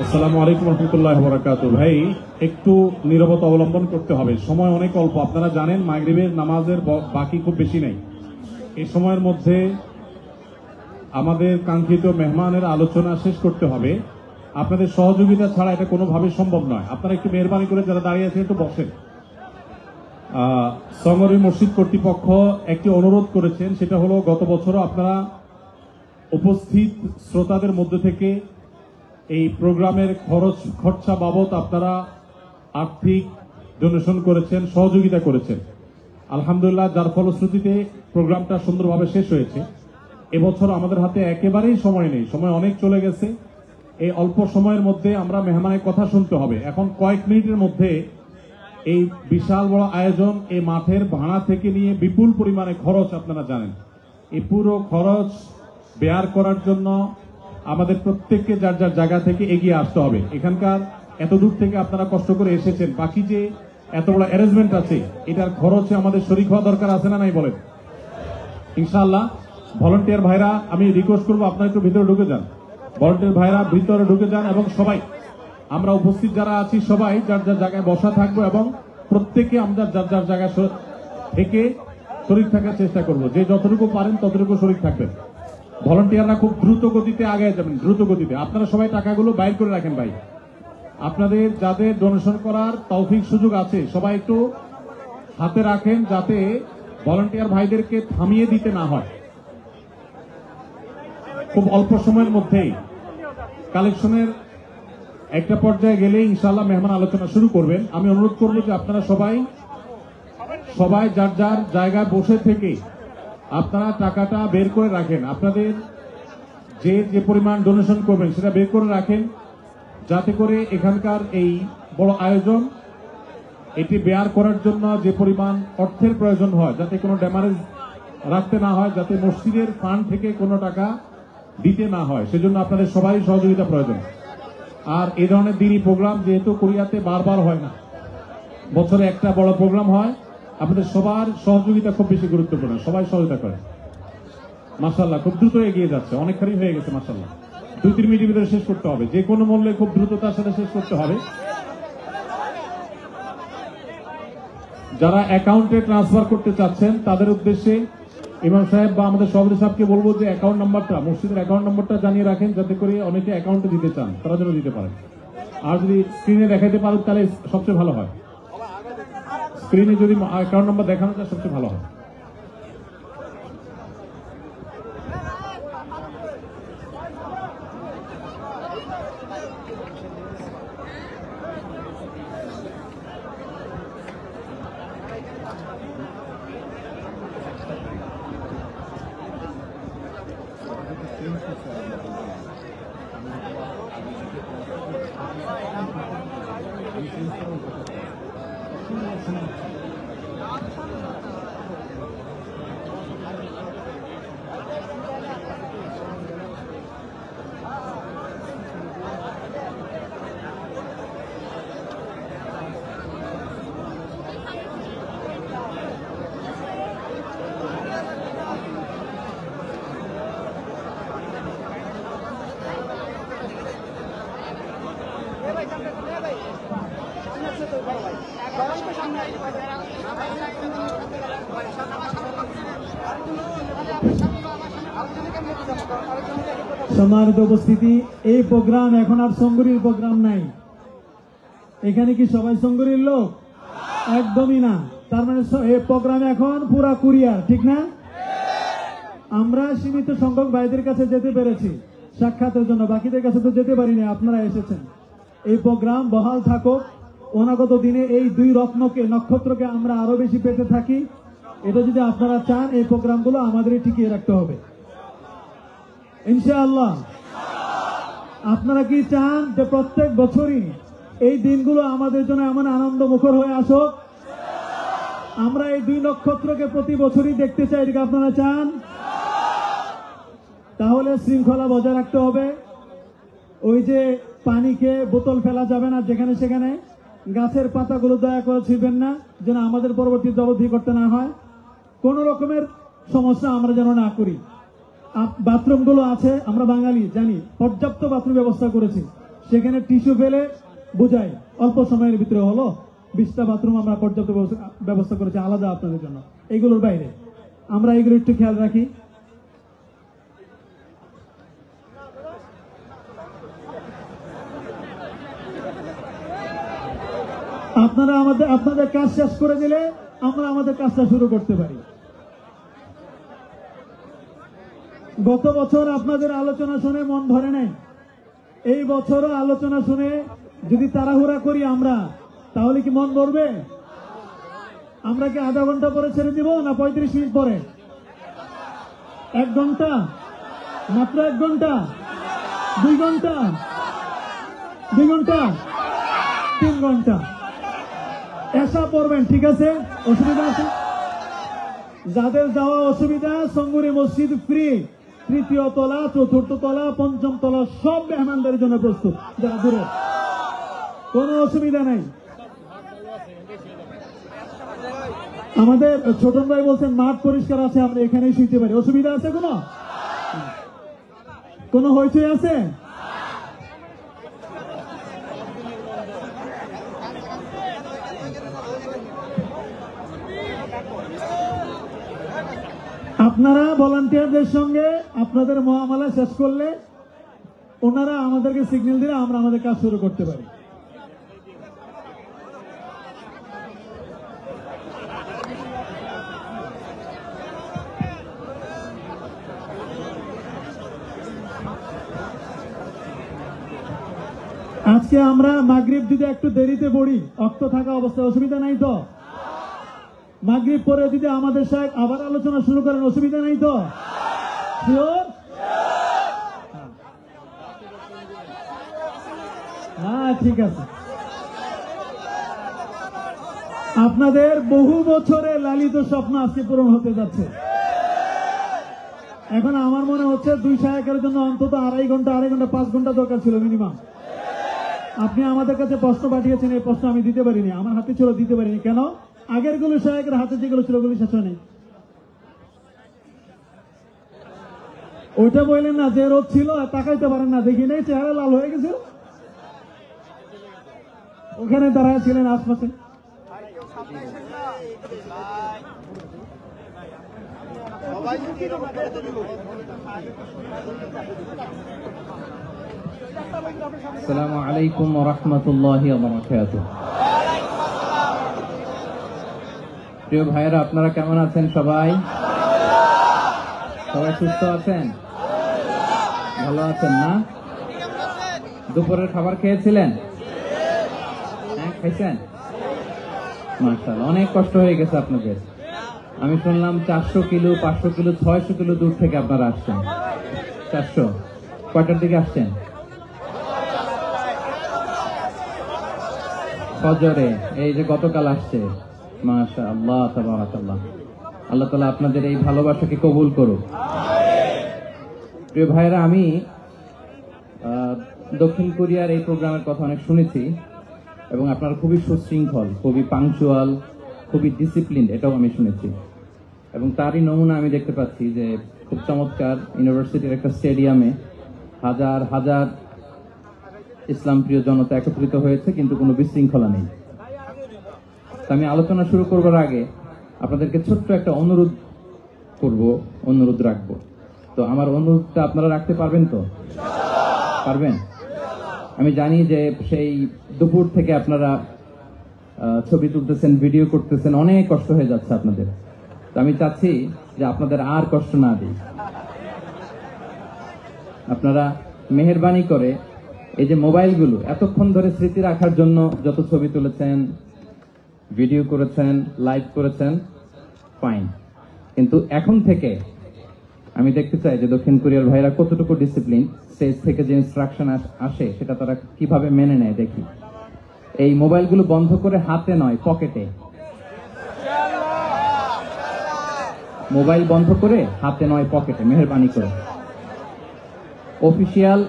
আসসালামু আলাইকুম রহমতুল্লাহ বারাকাতুহু। ভাই একটু নীরবতা অবলম্বন করতে হবে, সময় অনেক অল্প। আপনারা জানেন মাগরিবের নামাজের বাকি খুব বেশি নেই। এই সময়ের মধ্যে আমাদের কাঙ্ক্ষিত মেহমানের আলোচনা শেষ করতে হবে। আপনাদের সহযোগিতা ছাড়া এটা কোনোভাবে সম্ভব নয়। আপনারা একটু মেহরবানি করে যারা দাঁড়িয়ে আছেন একটু বসেন। সঙ্গরি মসজিদ কর্তৃপক্ষ একটি অনুরোধ করেছেন, সেটা হলো গত বছরও আপনারা উপস্থিত শ্রোতাদের মধ্যে থেকে এই প্রোগ্রামের খরচা বাবদ আপনারা আর্থিক ডোনেশন করেছেন, সহযোগিতা করেছেন আলহামদুলিল্লাহ, যার ফলশ্রুতিতে প্রোগ্রামটা সুন্দরভাবে শেষ হয়েছে। এবছর আমাদের হাতে একেবারেই সময় নেই, সময় অনেক চলে গেছে। এই অল্প সময়ের মধ্যে আমরা মেহমানের কথা শুনতে হবে। এখন কয়েক মিনিটের মধ্যে এই বিশাল বড় আয়োজন, এই মাঠের ভাড়া থেকে নিয়ে বিপুল পরিমাণে খরচ, আপনারা জানেন। এই পুরো খরচ বেয়ার করার জন্য আমাদের প্রত্যেককে যার যার জায়গা থেকে এগিয়ে আসতে হবে। এখানকার এত দূর থেকে আপনারা কষ্ট করে এসেছেন, বাকি যে এত বড় অ্যারেঞ্জমেন্ট আছে এটার খরচে আমাদের শরীক হওয়া দরকার আছে না নাই বলেন? ইনশাআল্লাহ ভলান্টিয়ার ভাইরা, আমি রিকোয়েস্ট করবো আপনারা একটু ভিতরে ঢুকে যান। ভলান্টিয়ার ভাইরা ভিতরে ঢুকে যান এবং সবাই আমরা উপস্থিত যারা আছি সবাই যার যার জায়গায় বসা থাকবো এবং প্রত্যেকে আমরা যার যার জায়গায় থেকে শরীর থাকার চেষ্টা করব। যে যতটুকু পারেন ততটুকু শরীর থাকবেন। ভলান্টিয়াররা খুব দ্রুত গতিতে আগে যাবেন, দ্রুত গতিতে। আপনারা সবাই টাকাগুলো বাইর করে রাখেন ভাই। আপনাদের যাদের ডোনেশন করার তৌফিক সুযোগ আছে সবাই একটু হাতে রাখেন, যাতে ভলান্টিয়ার ভাইদেরকে থামিয়ে দিতে না হয়। খুব অল্প সময়ের মধ্যেই কালেকশনের একটা পর্যায়ে গেলে ইনশাআল্লাহ মেহমান আলোচনা শুরু করবেন। আমি অনুরোধ করব যে আপনারা সবাই যার যার জায়গায় বসে থেকে আপনারা টাকাটা বের করে রাখেন। আপনাদের যে পরিমাণ ডোনেশন করবেন সেটা বের করে রাখেন, যাতে করে এখানকার এই বড় আয়োজন এটি বেয়ার করার জন্য যে পরিমাণ অর্থের প্রয়োজন হয় যাতে কোনো ড্যামারেজ রাখতে না হয়, যাতে মসজিদের ফান্ড থেকে কোনো টাকা দিতে না হয়, সেজন্য আপনাদের সবাই সহযোগিতা প্রয়োজন। আর এই ধরনের দিনই প্রোগ্রাম যেহেতু কোরিয়াতে বারবার হয় না, বছরে একটা বড় প্রোগ্রাম হয়, আপনাদের সবার সহযোগিতা খুব বেশি গুরুত্বপূর্ণ। সবাই সহযোগিতা করে। মাশাআল্লাহ খুব দ্রুত এগিয়ে যাচ্ছে, অনেকখানি হয়ে গেছে মাশাআল্লাহ। 2-3 মিনিটের ভিতরে শেষ করতে হবে, যে কোনো মূল্যে খুব দ্রুততার সাথে শেষ করতে হবে। যারা অ্যাকাউন্টে ট্রান্সফার করতে চাচ্ছেন তাদের উদ্দেশ্যে ইমাম সাহেব বা আমাদের সভাপতি সাহেবকে বলবো যে অ্যাকাউন্ট নাম্বারটা, মসজিদের অ্যাকাউন্ট নাম্বারটা জানিয়ে রাখেন, যাতে করে অনেকে অ্যাকাউন্টে দিতে চান তারা যেন দিতে পারেন। আর যদি স্ক্রিনে দেখাতে পারেন তাহলে সবচেয়ে ভালো হয়। স্ক্রিনে যদি অ্যাকাউন্ট নাম্বার দেখানো যায় সবচেয়ে ভালো হয়। সম্মানিত উপস্থিতি, এই প্রোগ্রাম এখন আর সঙ্গরীর প্রোগ্রাম নাই। এখানে কি সবাই সঙ্গরীর লোক? একদমই না। তার মানে এই প্রোগ্রাম এখন পুরা কুরিয়ার, ঠিক না? আমরা সীমিত সংখ্যক ভাইদের কাছে যেতে পেরেছি সাক্ষাতের জন্য, বাকিদের কাছে তো যেতে পারিনি। আপনারা এসেছেন। এই প্রোগ্রাম বহাল থাকুক, অনাগত দিনে এই দুই নক্ষত্রকে আমরা আরো বেশি পেতে থাকি। এটা যদি আপনারা চান, এই প্রোগ্রামগুলো আমাদেরই টিকিয়ে রাখতে হবে ইনশাআল্লাহ। আপনারা কি চান যে প্রত্যেক বছরই এই দিনগুলো আমাদের জন্য এমন আনন্দ মুখর হয়ে আসুক? আমরা এই দুই নক্ষত্রকে প্রতি বছরই দেখতে চাই, এটাকে আপনারা চান? তাহলে শৃঙ্খলা বজায় রাখতে হবে। ওই যে পানি খেয়ে বোতল ফেলা যাবে না যেখানে সেখানে। গাছের পাতাগুলো দয়া করে ছিঁড়বেন না, যেন আমাদের পরবর্তী জবাবদিহি করতে না হয়। কোন রকমের সমস্যা আমরা যেন না করি। বাথরুমগুলো আছে, আমরা বাঙালি জানি, পর্যাপ্ত বাথরুম ব্যবস্থা করেছি। সেখানে টিস্যু ফেলে বোঝাই অল্প সময়ের ভিতরে হলো 20টা বাথরুম আমরা পর্যাপ্ত ব্যবস্থা করেছি আলাদা আপনাদের জন্য। এগুলোর বাইরে আমরা এগুলো একটু খেয়াল রাখি। আপনারা আপনাদের কাজ শেষ করে দিলে আমরা আমাদের কাজটা শুরু করতে পারি। গত বছর আপনাদের আলোচনা শুনে মন ধরে নাই, এই বছরও আলোচনা শুনে যদি তাড়াহুড়া করি আমরা, তাহলে কি মন ধরবে? আমরা কি আধা ঘন্টা পরে ছেড়ে দিব না 35 মিনিট পরে? 1 ঘন্টা? মাত্র 1 ঘন্টা? 2 ঘন্টা? 2 ঘন্টা? 3 ঘন্টা? এসা পড়বেন, ঠিক আছে? অসুবিধা আছে? যাদের যাওয়া অসুবিধা, সঙ্গুরি মসজিদ ফ্রি, 3য় তলা, 4র্থ তলা, 5ম তলা সব মেহমানদের জন্য প্রস্তুত। যারা দূরে, কোনো অসুবিধা নাই। আমাদের ছোট ভাই বলছেন মাঠ পরিষ্কার আছে, আমরা এখানেই শুইতে পারি। অসুবিধা আছে কোনো হইচই আছে? আপনারা ভলান্টিয়ারদের সঙ্গে আপনাদের মুআমালা শেষ করলে ওনারা আমাদেরকে সিগন্যাল দিলে আমরা আমাদের কাজ শুরু করতে পারি। আজকে আমরা মাগরিব যদি একটু দেরিতে পড়ি, অক্ত থাকা অবস্থায় অসুবিধা নাই তো? মাগরিব পরে যদি আমাদের সাহেব আবার আলোচনা শুরু করেন, অসুবিধা নাই তো? শিওর? হ্যাঁ, ঠিক আছে। আপনাদের বহু বছরে লালিত স্বপ্ন আজকে পূরণ হতে যাচ্ছে। এখন আমার মনে হচ্ছে 2 শায়েকের জন্য অন্তত 2.5 ঘন্টা 5 ঘন্টা দরকার ছিল মিনিমাম। আপনি আমাদের কাছে প্রশ্ন পাঠিয়েছেন, এই প্রশ্ন আমি দিতে পারিনি, আমার হাতে ছিল, দিতে পারিনি। কেন? আগের গুলো শায়েকের হাতে যেগুলো ছিল ওগুলি শেষ হয়নি। ওইটা বললেন না যে রোদ ছিল, তাকাইতে পারেন না, দেখি নেই, চেহারা লাল হয়ে গেছে। ওখানে দাঁড়ায় ছিলেন আশপাশে। আসসালামু আলাইকুম ওয়া রাহমাতুল্লাহি ওয়া বারাকাতুহু। প্রিয় ভাইয়েরা, আপনারা কেমন আছেন? সবাই সুস্থ আছেন? ভালো আছেন না? দুপুরের খাবার খেয়েছিলেন? হ্যাঁ, খাইছেন? মাশাআল্লাহ, অনেক কষ্ট হয়ে গেছে আপনাদের। আমি শুনলাম 400 কিলো, 500 কিলো, 600 কিলো দূর থেকে আপনারা আসছেন। 400? কয়টার দিকে আসছেন? ফজরে। এই যে গতকাল আসছে। মাশাআল্লাহ, তাবারাকাল্লাহ। আল্লাহ তাআলা আপনাদের এই ভালোবাসাকে কবুল করুক। প্রিয় ভাইরা, আমি দক্ষিণ কোরিয়ার এই প্রোগ্রামের কথা অনেক শুনেছি এবং আপনারা খুবই সুশৃঙ্খল, খুবই পাংচুয়াল, খুবই ডিসিপ্লিন, এটাও আমি শুনেছি। এবং তারই নমুনা আমি দেখতে পাচ্ছি যে খুব চমৎকার ইউনিভার্সিটির একটা স্টেডিয়ামে হাজার হাজার ইসলাম প্রিয় জনতা একত্রিত হয়েছে, কিন্তু কোনো বিশৃঙ্খলা নেই। আমি আলোচনা শুরু করবার আগে আপনাদেরকে ছোট্ট একটা অনুরোধ রাখবো। তো আমার অনুরোধটা আপনারা রাখতে পারবেন তো? পারবেন? আমি জানি যে সেই দুপুর থেকে আপনারা ছবি তুলতেছেন, ভিডিও করতেছেন, অনেক কষ্ট হয়ে যাচ্ছে আপনাদের। তো আমি চাচ্ছি যে আপনাদের আর কষ্ট না দিই। আপনারা মেহেরবানি করে এই যে মোবাইলগুলো এতক্ষণ ধরে স্মৃতি রাখার জন্য যত ছবি তুলেছেন, ভিডিও করেছেন, লাইভ করেছেন, ফাইন, কিন্তু এখন থেকে আমি দেখতে চাই যে দক্ষিণ কোরিয়ার ভাইরা কতটুকু ডিসিপ্লিন, স্টেজ থেকে যে ইনস্ট্রাকশন আসে সেটা তারা কিভাবে মেনে নেয় দেখি। এই মোবাইলগুলো বন্ধ করে হাতে নয়, পকেটে। মোবাইল বন্ধ করে হাতে নয়, পকেটে, মেহেরবানি করে। অফিসিয়াল,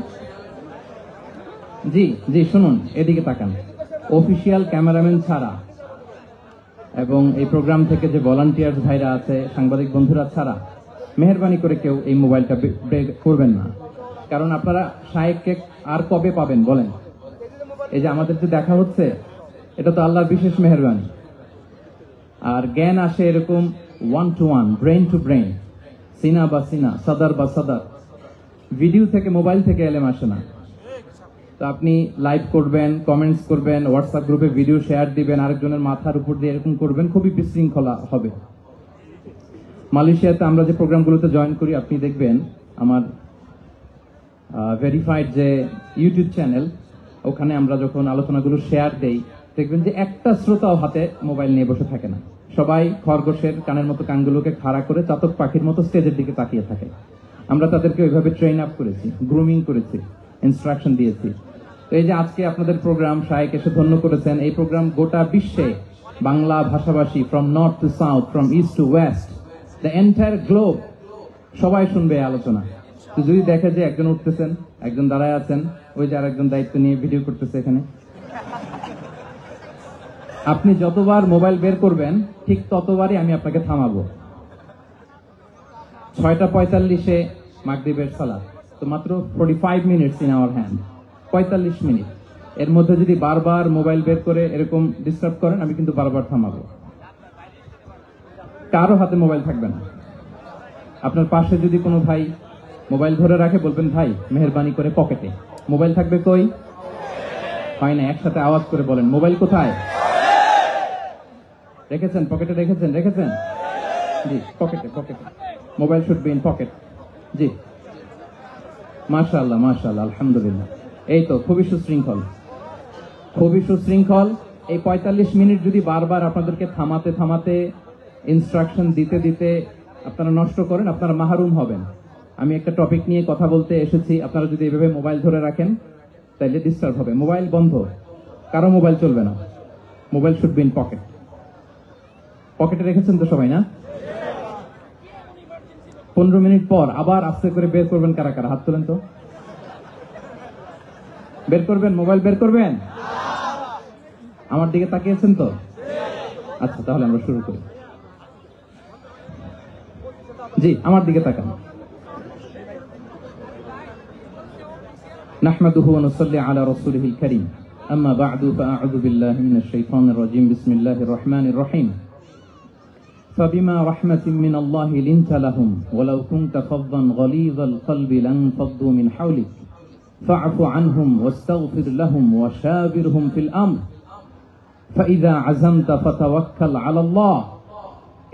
জি শুনুন, এদিকে তাকান। অফিসিয়াল ক্যামেরাম্যান ছাড়া এবং এই প্রোগ্রাম থেকে যে ভলান্টিয়ার ভাইরা আছে, সাংবাদিক বন্ধুরা ছাড়া মেহেরবানি করে কেউ এই মোবাইলটা বের করবেন না। কারণ আপনারা শায়েককে আর কবে পাবেন বলেন? এই যে আমাদের যে দেখা হচ্ছে, এটা তো আল্লাহর বিশেষ মেহেরবানি। আর জ্ঞান আসে এরকম 1 to 1, ব্রেন টু ব্রেন, সিনা বা সিনা, সাদার বা সাদার। ভিডিও থেকে, মোবাইল থেকে এলেম আসে না। তো আপনি লাইভ করবেন, কমেন্টস করবেন, হোয়াটসঅ্যাপ গ্রুপে ভিডিও শেয়ার দিবেন, আরেকজনের মাথার উপর দিয়ে এরকম করবেন, খুবই বিশৃঙ্খলা হবে। মালয়েশিয়াতে আমরা যে প্রোগ্রামগুলোতে জয়েন করি, আপনি দেখবেন আমার ভেরিফাইড যে ইউটিউব চ্যানেল, ওখানে আমরা যখন আলোচনাগুলো শেয়ার দেই, দেখবেন যে একটা শ্রোতাও হাতে মোবাইল নিয়ে বসে থাকে না। সবাই খরগোশের কানের মতো কানগুলোকে খাড়া করে চাতক পাখির মতো স্টেজের দিকে তাকিয়ে থাকে। আমরা তাদেরকে ওইভাবে ট্রেন আপ করেছি, গ্রুমিং করেছি, ইনস্ট্রাকশন দিয়েছি। তো এই যে আজকে আপনাদের প্রোগ্রাম, শায়েক এসে ধন্য করেছেন, এই প্রোগ্রাম গোটা বিশ্বে বাংলা ভাষাভাষী, from north two south, from east two West, the entire globe, সবাই শুনবে এই আলোচনা। তো যদি দেখে যে একজন উঠতেছেন, একজন দাঁড়ায় আছেন, ওই যে আরেকজন দায়িত্ব নিয়ে ভিডিও করতেছে এখানে, আপনি যতবার মোবাইল বের করবেন ঠিক ততবারই আমি আপনাকে থামাবো। 6:45-এ মাগরিবের সালাত, তো মাত্র 45 minutes in our hand, 45 minute. এর মধ্যে যদি বারবার মোবাইল বের করে এরকম ডিস্টার্ব করেন, আমি কিন্তু বারবার থামাবো। কারো হাতে মোবাইল থাকবে না। আপনার পাশে যদি কোনো ভাই মোবাইল ধরে রাখে, বলবেন ভাই মেহেরবানি করে পকেটে। মোবাইল থাকবে কই? হয় না, একসাথে আওয়াজ করে বলেন, মোবাইল কোথায় রেখেছেন? পকেটে রেখেছেন? রেখেছেন? জি, পকেটে, পকেটে। Mobile should be in pocket. জি, মাশাআল্লাহ, মাশাআল্লাহ, আলহামদুলিল্লাহ। এই তো, খুবই সুশৃঙ্খল, খুবই সুশৃঙ্খল। এই 45 মিনিট যদি বারবার আপনাদেরকে থামাতে থামাতে, ইনস্ট্রাকশন দিতে দিতে আপনারা নষ্ট করেন, আপনারা মাহরুম হবেন। আমি একটা টপিক নিয়ে কথা বলতে এসেছি, আপনারা যদি এভাবে মোবাইল ধরে রাখেন তাহলে ডিস্টার্ব হবে। মোবাইল বন্ধ, কারো মোবাইল চলবে না। Mobile should be in pocket. পকেটে রেখেছেন তো সবাই, না? 15 মিনিট পর আবার আস্তে করে বের করবেন। কারা কারা হাত তোলেন তো? বের করবেন, মোবাইল বের করবেন। আমার দিকে তাকিয়েছেন তো? আচ্ছা, তাহলে আমরা শুরু করি। জি, আমার দিকে তাকান। নাহমাদুহু ওয়া নুসাল্লি আলা রাসূলিহিল কারীম, আম্মা বা'দু, ফাআউযু বিল্লাহি মিনাশ শাইতানির রাজীম, বিসমিল্লাহির রহমানির রহিম। فبما رحمة من الله لنت لهم ولو كنت فظا غليظ القلب لانفضوا من حولك فاعف عنهم واستغفر لهم وشاورهم في الأمر فإذا عزمت فتوكل على الله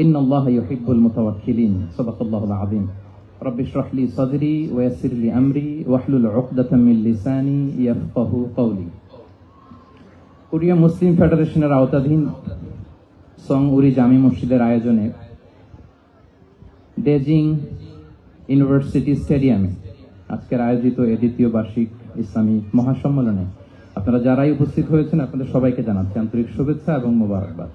إن الله يحب المتوكلين صدق الله العظيم رب اشرح لي صدري ويسر لي أمري واحلل عقدة من لساني يفقه قولي কোরিয়া মুসলিম ফেডারেশনের আওতাধীন সং উরি জামি মসজিদের আয়োজনে ডেজিং ইউনিভার্সিটি স্টেডিয়ামে আজকের আয়োজিত এ দ্বিতীয় বার্ষিক ইসলামী মহাসম্মেলনে আপনারা যারাই উপস্থিত হয়েছেন, আপনাদের সবাইকে জানাচ্ছি আন্তরিক শুভেচ্ছা এবং মোবারকবাদ।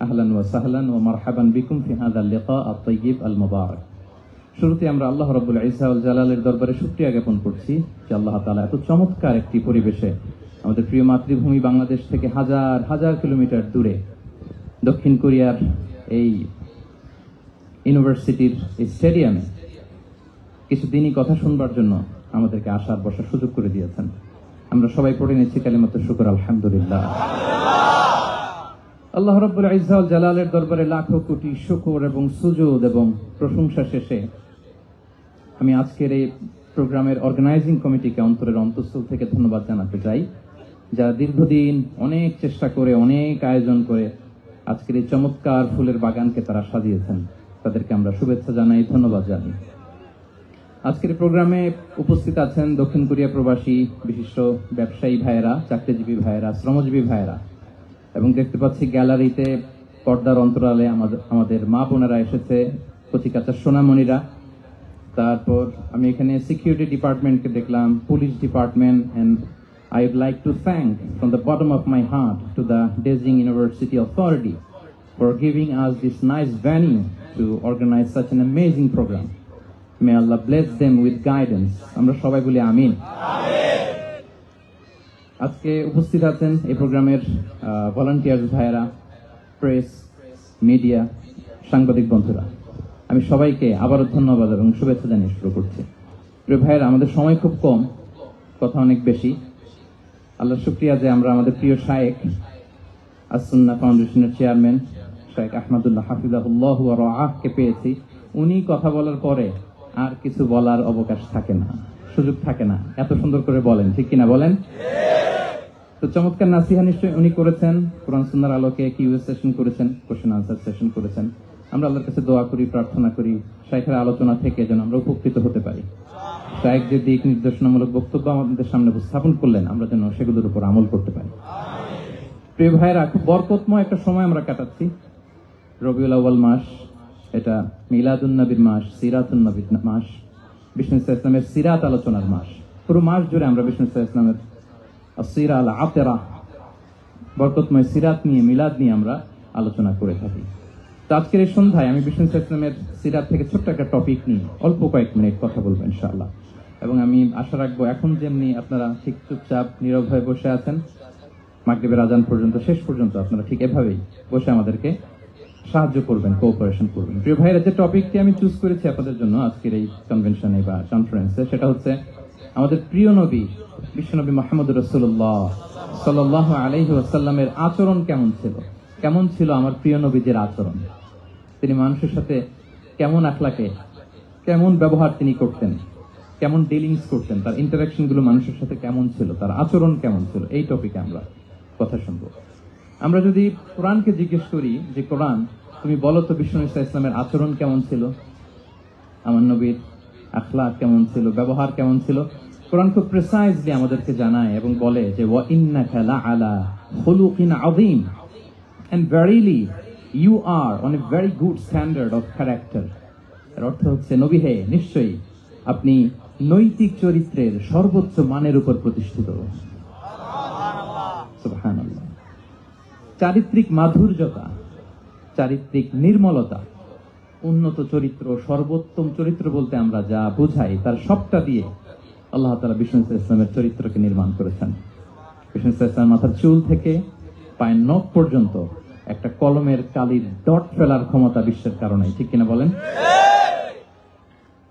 আহলান ওয়া সাহলান ওয়া মারহাবান বিকুম ফি হাযাল লিকা আত-তাইয়্যিব আল মুবারক। শুরুতে আমরা আল্লাহ রাব্বুল ইজ্জা ওয়াল জালালের দরবারে শুকরিয়া জ্ঞাপন করছি যে আল্লাহ তাআলা এত চমৎকার একটি পরিবেশে আমাদের প্রিয় মাতৃভূমি বাংলাদেশ থেকে হাজার হাজার কিলোমিটার দূরে দক্ষিণ কোরিয়ার এই ইউনিভার্সিটির এই স্টেডিয়ামে কিছুদিনই কথা শুনবার জন্য আমাদেরকে আসার বসার সুযোগ করে দিয়েছেন। আমরা সবাই পড়ে নিচ্ছি কালিমাতুশ শুকর, আলহামদুলিল্লাহ। আল্লাহ রাব্বুল ইজ্জা ওয়াল জালালের দরবারে লাখো কোটি শুকর এবং সুজুদ এবং প্রশংসা শেষে আমি আজকের এই প্রোগ্রামের অর্গানাইজিং কমিটিকে অন্তরের অন্তঃস্থল থেকে ধন্যবাদ জানাতে চাই, যারা দীর্ঘদিন অনেক চেষ্টা করে, অনেক আয়োজন করে আজকের এই চমৎকার ফুলের বাগানকে তারা সাজিয়েছেন। তাদেরকে আমরা শুভেচ্ছা জানাই, ধন্যবাদ জানাই। আজকের প্রোগ্রামে উপস্থিত আছেন দক্ষিণ কোরিয়া প্রবাসী বিশিষ্ট ব্যবসায়ী ভাইয়েরা, চাকরিজীবী ভাইয়েরা, শ্রমজীবী ভাইয়েরা, এবং দেখতে পাচ্ছি গ্যালারিতে পর্দার অন্তরালে আমাদের মা বোনেরা এসেছে, কচিকাচার সোনামণিরা। তারপর আমি এখানে সিকিউরিটি ডিপার্টমেন্টকে দেখলাম, police department, and I would like to thank from the bottom of my heart to the Daejeon University Authority for giving us this nice venue to organize such an amazing program. May Allah bless them with guidance. আমরা সবাই বলি আমিন। আজকে উপস্থিত আছেন এই প্রোগ্রামের volunteers ভাইয়েরা, press, media, সাংবাদিক বন্ধুরা। আমি সবাইকে আবারও ধন্যবাদ এবং শুভেচ্ছা জানিয়ে শুরু করছি। প্রিয় ভাইয়েরা, আমাদের সময় খুব কম, কথা অনেক বেশি। আল্লাহ শুকরিয়া যে আমরা আমাদের প্রিয় শায়েখ আস-সুন্নাহ ফাউন্ডেশনের চেয়ারম্যান শায়েখ আহমদুল্লাহ হাফিজাহুল্লাহ ওয়া রাআহকে পেয়েছি। উনি কথা বলার পরে আর কিছু বলার অবকাশ থাকে না, সুযোগ থাকে না। এত সুন্দর করে বলেন, ঠিক কিনা বলেন? তো চমৎকার নাসিহা নিশ্চয়ই উনি করেছেন। কোরআন সুন্নাহর আলোকে কিউএস সেশন করেছেন, কোশ্চেন আনসার সেশন করেছেন। আমরা আল্লাহর কাছে দোয়া করি, প্রার্থনা করি শায়েখের আলোচনা থেকে যেন আমরা উপকৃত হতে পারি। শায়েখ যে দিক নির্দেশনামূলক বক্তব্য আমাদের সামনে উপস্থাপন করলেন, আমরা যেন সেগুলোর উপর আমল করতে পারি। প্রিয় ভাইয়েরা, খুব বরকতময় একটা সময় আমরা কাটাচ্ছি। রবিউল আউয়াল মাস, এটা মিলাদুন নবীর মাস, সিরাতুন নবীর মাস, বিষ্ণু ইসা ইসলামের সিরাত আলোচনার মাস। পুরো মাস জুড়ে আমরা বিষ্ণু ইসা ইসলামের সিরা আল আতেরা, বরকতময় সিরাত নিয়ে, মিলাদ নিয়ে আমরা আলোচনা করে থাকি। তো আজকের এই সন্ধ্যায় আমি বিষ্ণু ইসা ইসলামের সিরাত থেকে ছোট্ট একটা টপিক নিয়ে অল্প কয়েক মিনিট কথা বলবো ইনশাআল্লাহ। এবং আমি আশা রাখবো এখন যেমনি আপনারা ঠিক চুপচাপ নীরব হয়ে বসে আছেন মাগরিবের আজান পর্যন্ত, শেষ পর্যন্ত আপনারা ঠিক এভাবেই বসে আমাদেরকে সাহায্য করবেন, কোঅপারেশন করবেন। প্রিয় ভাইয়েরা, যে টপিকটি আমি চুজ করেছি আপনাদের জন্য আজকের এই কনভেনশনে বা কনফারেন্সে, সেটা হচ্ছে আমাদের প্রিয় নবী বিশ্বনবী মুহাম্মদুর রাসূলুল্লাহ সাল্লাল্লাহু আলাইহি ওয়াসাল্লামের আচরণ কেমন ছিল। কেমন ছিল আমার প্রিয় নবীজির আচরণ? তিনি মানুষের সাথে কেমন আখলাকে, কেমন ব্যবহার তিনি করতেন, কেমন ডিলিংস করতেন, তার ইন্টারাকশন গুলো মানুষের সাথে কেমন ছিল, তার আচরণ কেমন ছিল, এই টপিকে আমরা কথা শুনবো। আমরা যদি কোরআনকে জিজ্ঞেস করি যে কোরআন, তুমি বলো তো বিষ্ণু ইসা ইসলামের আচরণ কেমন ছিল, আমার নবীর আখলাক কেমন ছিল, ব্যবহার কেমন ছিল, কোরআন খুব প্রিসাইজলি আমাদেরকে জানায় এবং বলে যে ওয়া ইন্নাকা লাআলা খুলুকিন আযীম, and verily you are on a very good standard of character। এর অর্থ হচ্ছে, নবী হে, নিশ্চয়ই আপনি নৈতিক চরিত্রের সর্বোচ্চ মানের উপর প্রতিষ্ঠিত। সুবহানাল্লাহ। চারিত্রিক মাধুর্যতা, চারিত্রিক নির্মলতা, উন্নত চরিত্র, সর্বোত্তম চরিত্র বলতে আমরা যা বুঝাই তার সবটা দিয়ে আল্লাহ তাআলা বিষ্ণু ইসলামের চরিত্রকে নির্মাণ করেছেন। বিষ্ণু ইসলামের মাথার চুল থেকে পায়ের নখ পর্যন্ত একটা কলমের কালির ডট ফেলার ক্ষমতা বিশ্বের কারণে, ঠিক কিনা বলেন?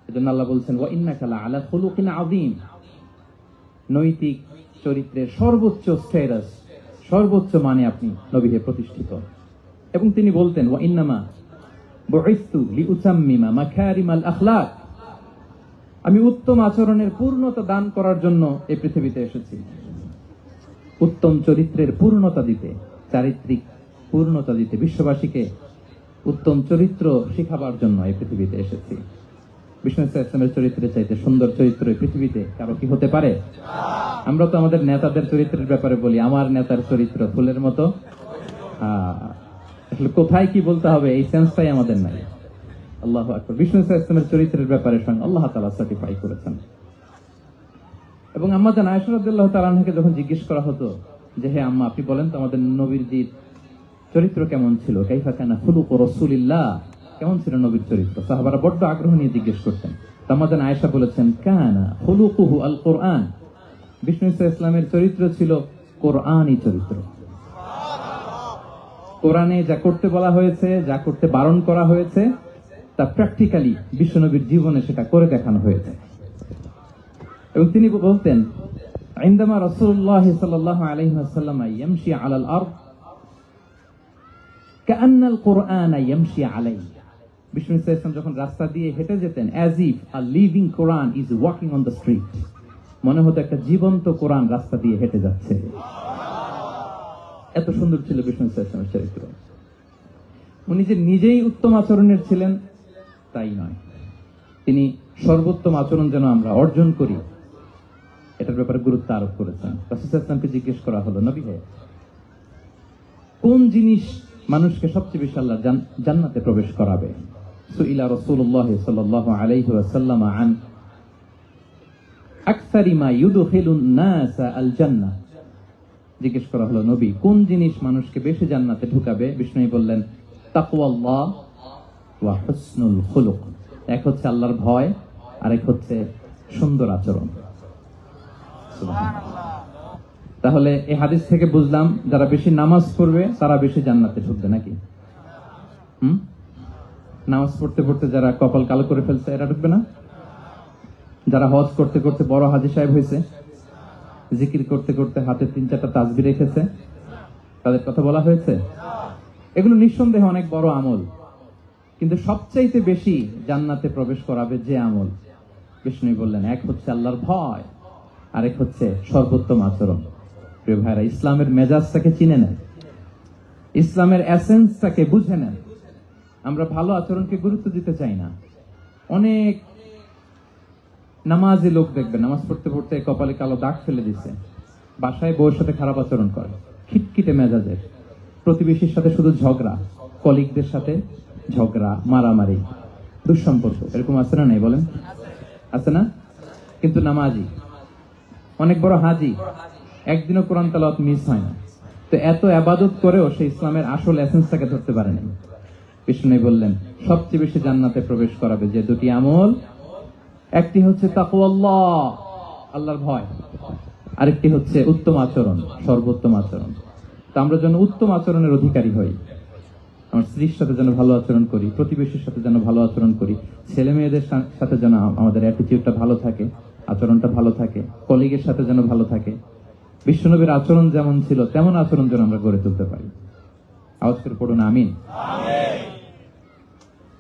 এজন্য আল্লাহ বলছেন ওয়া ইন্নাকা লাআলা খুলুকিন আযীম, নৈতিক চরিত্রের সর্বোচ্চ স্ট্যাটাস, সর্বোচ্চ মানে আপনি নবী হে প্রতিষ্ঠিত। এবং তিনি বলতেন ওয়া ইন্নামা বুইসতু লিউতাম্মিমা মাকারিমাল আখলাক, আমি উত্তম আচরণের পূর্ণতা দান করার জন্য এই পৃথিবীতে এসেছি। উত্তম চরিত্রের পূর্ণতা দিতে, চারিত্রিক পূর্ণতা দিতে, বিশ্ববাসীকে উত্তম চরিত্র শিখাবার জন্য এই পৃথিবীতে এসেছি। বিষ্ণু ইসলামের চরিত্রের চাইতে সুন্দর চরিত্র এই পৃথিবীতে কারো কি হতে পারে? আমরা তো আমাদের নেতাদের চরিত্রের ব্যাপারে বলি, আমার নেতার চরিত্র ফুলের মতো। আসলে কোথায় কি বলতে হবে এই সেন্সটাই আমাদের নাই। আল্লাহু আকবার। বিষ্ণু ইসলামের চরিত্রের ব্যাপারে স্বয়ং আল্লাহ তাআলা সার্টিফাই করেছেন। এবং আম্মা জান আয়েশা রাদিয়াল্লাহু তাআলা আনহাকে যখন জিজ্ঞেস করা হতো যে হে আম্মা, আপনি বলেন তো আমাদের নবীর চরিত্র কেমন ছিল, কাইফা কানা খুলুকু রাসূলিল্লাহ, কেমন ছিল নবীর চরিত্র, সাহাবারা বড্ড আগ্রহ নিয়ে জিজ্ঞেস করতেন। আম্মা জান আয়েশা বলেছেন কানা খুলুকুহু আল কোরআন, বিষ্ণু ইসলামের চরিত্র ছিল কোরআনই চরিত্র। কোরআনে যা করতে বলা হয়েছে, যা করতে বারণ করা হয়েছে, তা প্র্যাকটিক্যালি বিশ্বনবীর জীবনে সেটা করে দেখানো হয়েছে। এবং তিনি বলতেন ইনদামা রাসূলুল্লাহ সাল্লাল্লাহু আলাইহি ওয়াসাল্লাম ইয়ামশি আলাল আরদ কাআন্নাল কুরআন ইয়ামশি আলাইহি, বিষ্ণু ইসলাম যখন রাস্তা দিয়ে হেঁটে যেতেন, as if a living Quran is walking on the street, মনে হতো একটা জীবন্ত কোরআন রাস্তা দিয়ে হেঁটে যাচ্ছে। এত সুন্দর ছিল বিষ্ণু ইসলামের চরিত্র। উনি যে নিজেই উত্তম আচরণের ছিলেন তাই নয়, তিনি সর্বোত্তম আচরণ যেন আমরা অর্জন করি এটার ব্যাপারে গুরুত্ব আরোপ করেছেন। রাসূল সাল্লাল্লাহু আলাইহি ওয়াসাল্লামকে জিজ্ঞেস করা হলো, নবী হে, কোন জিনিস মানুষকে সবচেয়ে বেশি আল্লাহ জান্নাতে প্রবেশ করাবে? সুইলা রাসূলুল্লাহ সাল্লাল্লাহু আলাইহি ওয়াসাল্লাম আন আকসারি মা ইউদখিলুন নাস আল জান্নাহ, জিজ্ঞেস করা হলো নবী কোন জিনিস মানুষকে বেশি জান্নাতে ঢুকাবে? বিষ্ণু বললেন তাকওয়াল্লাহ ওয়া হুসনুল খুলুক, এক হচ্ছে আল্লাহর ভয় আর এক হচ্ছে সুন্দর আচরণ। সুবহানাল্লাহ। তাহলে এই হাদিস থেকে বুঝলাম যারা বেশি নামাজ পড়বে তারা বেশি জান্নাতে ঢুকবে নাকি? নামাজ পড়তে পড়তে যারা কপাল কালো করে ফেলছে এরা ঢুকবে না? যারা হজ করতে করতে বড় হাজী সাহেব হয়েছে, জিকির করতে করতে হাতে 3-4টা তাসবিহ রেখেছে? তাদের কথা বলা হয়েছে? এগুলো নিঃসন্দেহে অনেক বড় আমল, কিন্তু সবচাইতে বেশি জান্নাতে প্রবেশ করাবে যে আমল, বিষ্ণু বললেন, এক হচ্ছে আল্লাহর ভয়, আরেক হচ্ছে সর্বোত্তম আচরণ। প্রিয় ভাইরা, ইসলামের মেজাজটাকে চিনে নেন, ইসলামের এসেন্সটাকে বুঝে নেন। আমরা ভালো আচরণকে গুরুত্ব দিতে চাই না। অনেক নামাজি লোক দেখবেন নামাজ পড়তে পড়তে কপালে কালো দাগ ফেলে দিচ্ছে, বাসায় বউয়ের সাথে খারাপ আচরণ করে, খিটখিটে মেজাজের, প্রতিবেশীর সাথে শুধু ঝগড়া, কলিগদের সাথে ঝগড়া, মারামারি, দুঃসম্পর্ক, এরকম আছে না? নাই বলেন, আছে না? কিন্তু নামাজি, অনেক বড় হাজি, একদিনও কোরআন তেলাওয়াত মিস হয় না। তো এত ইবাদত করেও সে ইসলামের আসল এসেন্সটাকে ধরতে পারেনি। বিষ্ণু বললেন, সবচেয়ে বেশি জান্নাতে প্রবেশ করাবে যে দুটি আমল, একটি হচ্ছে তাকওয়াল্লাহ, আল্লাহর ভয়, আরেকটি হচ্ছে উত্তম আচরণ, সর্বোত্তম আচরণ। তো আমরা যেন উত্তম আচরণের অধিকারী হই। আমার স্ত্রীর সাথে যেন ভালো আচরণ করি, প্রতিবেশীর সাথে যেন ভালো আচরণ করি, ছেলে মেয়েদের সাথে যেন আমাদের অ্যাটিটিউডটা ভালো থাকে, আচরণটা ভালো থাকে, কলিগের সাথে যেন ভালো থাকে। বিশ্বনবীর আচরণ যেমন ছিল তেমন আচরণ যেন আমরা গড়ে তুলতে পারি। আওয়াজ করে পড়ুন আমিন।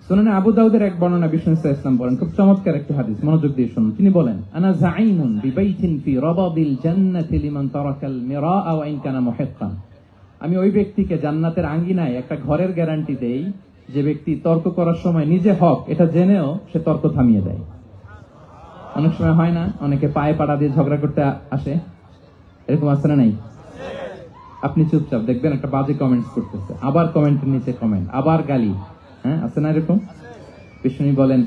সুনানে আবু দাউদের এক বর্ণনা, বিষ্ণু ইসলাম বলেন, খুব চমৎকার একটি হাদিস, মনোযোগ দিয়ে শুনুন। তিনি বলেন, আনা যাঈমুন বিবাইতিন ফি রাবাদিল জান্নাতি লিমান তারাকাল মিরাআ ওয়া ইন কানা মুহিক্কান। আমি ওই ব্যক্তিকে জান্নাতের আঙ্গিনায় একটা ঘরের গ্যারান্টি দেই যে ব্যক্তি তর্ক করার সময় নিজে হক এটা জেনেও সে তর্ক থামিয়ে দেয়। অনেক সময় হয় না, অনেকে পায়ে পাড়া দিয়ে ঝগড়া করতে আসে, এরকম আছে না নাই? আপনি চুপচাপ দেখবেন একটা বাজে কমেন্টস করতেছে, আবার কমেন্টের নিচে কমেন্ট, আবার গালি, হ্যাঁ আছে না এরকম? বিষ্ণু বলেন,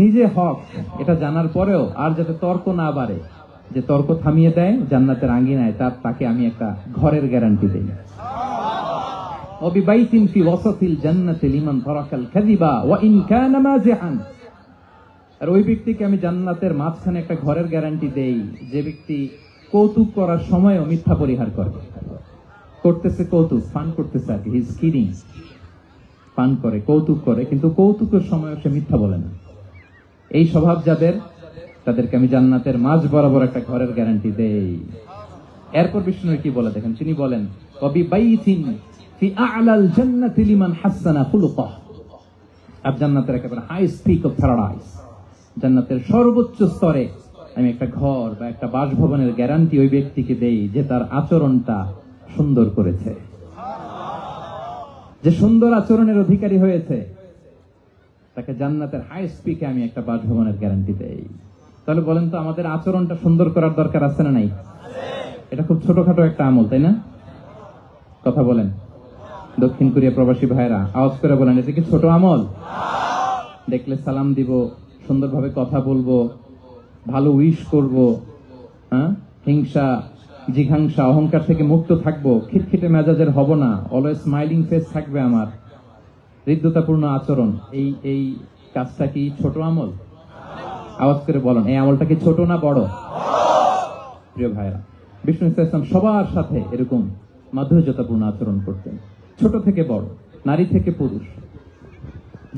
নিজে হক এটা জানার পরেও আর যাতে তর্ক না বাড়ে, যে তর্ক থামিয়ে দেয় জান্নাতের আঙ্গিনায়, তাকে আমি একটা ঘরের গ্যারান্টি দেই। ওয়াবিবাইতিন ফি ওয়াসাতিল জান্নাতি লিমান তারাকাল কাযিবা ওয়া ইন কানা মাযিহান। আর ওই ব্যক্তিকে আমি জান্নাতের মাঝখানে একটা ঘরের গ্যারান্টি দেই যে ব্যক্তি কৌতুক করার সময়ও মিথ্যা পরিহার করে। করতেছে কৌতুক, ফান করতেছে আর কি, হি ইজ কিডিং, ফান করে, কৌতুক করে, কিন্তু কৌতুকের সময় সে মিথ্যা বলে না। এই স্বভাব যাদের, তাদেরকে আমি জান্নাতের মাঝ বরাবর একটা ঘরের গ্যারান্টি দেই। এরপর বিষ্ণু কি বলে দেখেন, তিনি বলেন, ওয়াবিবাইতিন ফি আ'লাল জান্নাতি লিমান হাসানা খুলুকাহ। আর জান্নাতের একেবারে হাইস্ট পিক অফ প্যারাডাইস, জান্নাতের সর্বোচ্চ স্তরে আমি একটা ঘর বা একটা বাসভবনের গ্যারান্টি ওই ব্যক্তিকে দেই যে তার আচরণটা সুন্দর করেছে, যে সুন্দর আচরণের অধিকারী হয়েছে, তাকে জান্নাতের হাইস্ট পিকে আমি একটা বাসভবনের গ্যারান্টি দেই। তাহলে বলেন তো, আমাদের আচরণটা সুন্দর করার দরকার আছে না নাই? এটা খুব ছোটখাটো একটা আমল, তাই না? কথা বলেন। দক্ষিণ কোরিয়া প্রবাসী ভাইরা আওয়াজ করে বলেন, এটা কি ছোট আমল? দেখলে সালাম দিব, সুন্দরভাবে কথা বলবো, ভালো উইশ করব, হ্যাঁ, হিংসা জিঘাংসা অহংকার থেকে মুক্ত থাকবো, খিটখিটে মেজাজের হব না, অলওয়েজ স্মাইলিং ফেস থাকবে আমার, হৃদ্যতাপূর্ণ আচরণ। এই কাজটা কি ছোট আমল? আওয়াজ করে বলেন, এই আমলটা কি ছোট না বড়? প্রিয় ভাইরা, বিষ্ণু ইসলাম সবার সাথে এরকম মাধুর্যতাপূর্ণ আচরণ করতেন, ছোট থেকে বড়, নারী থেকে পুরুষ,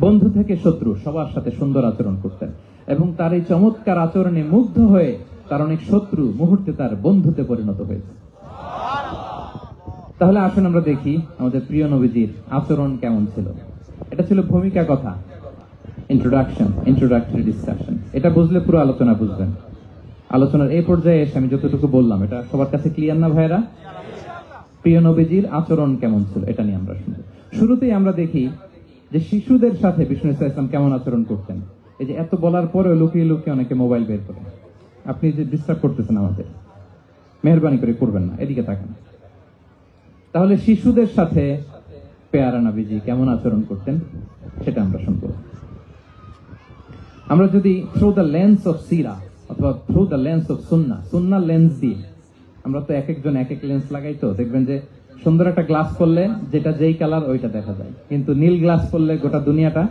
বন্ধু থেকে শত্রু, সবার সাথে সুন্দর আচরণ করতেন। এবং তার এই চমৎকার আচরণে মুগ্ধ হয়ে তার অনেক শত্রু মুহূর্তে তার বন্ধুতে পরিণত হয়েছে। তাহলে আসুন আমরা দেখি আমাদের প্রিয় নবীজির আচরণ কেমন ছিল। এটা ছিল ভূমিকা কথা, ইন্ট্রোডাক্টরি ডিসকাশন। এটা বুঝলে পুরো আলোচনা বুঝবেন। আলোচনার এই পর্যায়ে এসে আমি যতটুকু বললাম, এটা সবার কাছে ক্লিয়ার না ভাইরা? প্রিয় নবীজির আচরণ কেমন ছিল এটা নিয়ে আমরা শুনবো। শুরুতেই আমরা দেখি যে শিশুদের সাথে বিষ্ণু ইসলাম কেমন আচরণ করতেন। এই যে এত বলার পরেও লুকিয়ে লুকিয়ে অনেকে মোবাইল বের করেন, আপনি যে ডিস্টার্ব করতেছেন আমাদের, মেহরবানি করে করবেন না, এদিকে তাকান। তাহলে শিশুদের সাথে পেয়ারা নবীজি কেমন আচরণ করতেন সেটা আমরা শুনবো। আমরা যদি থ্রু দ্য লেন্স অফ সিরা অথবা through the lens of Sunnah lens দিয়ে, আমরা তো এক একজন এক এক লেন্স লাগাই, তো দেখবেন যে সুন্দর একটা গ্লাস পরলে যেটা যেই কালার ওইটা দেখা যায়, কিন্তু নীল গ্লাস পরলে গোটা দুনিয়াটা,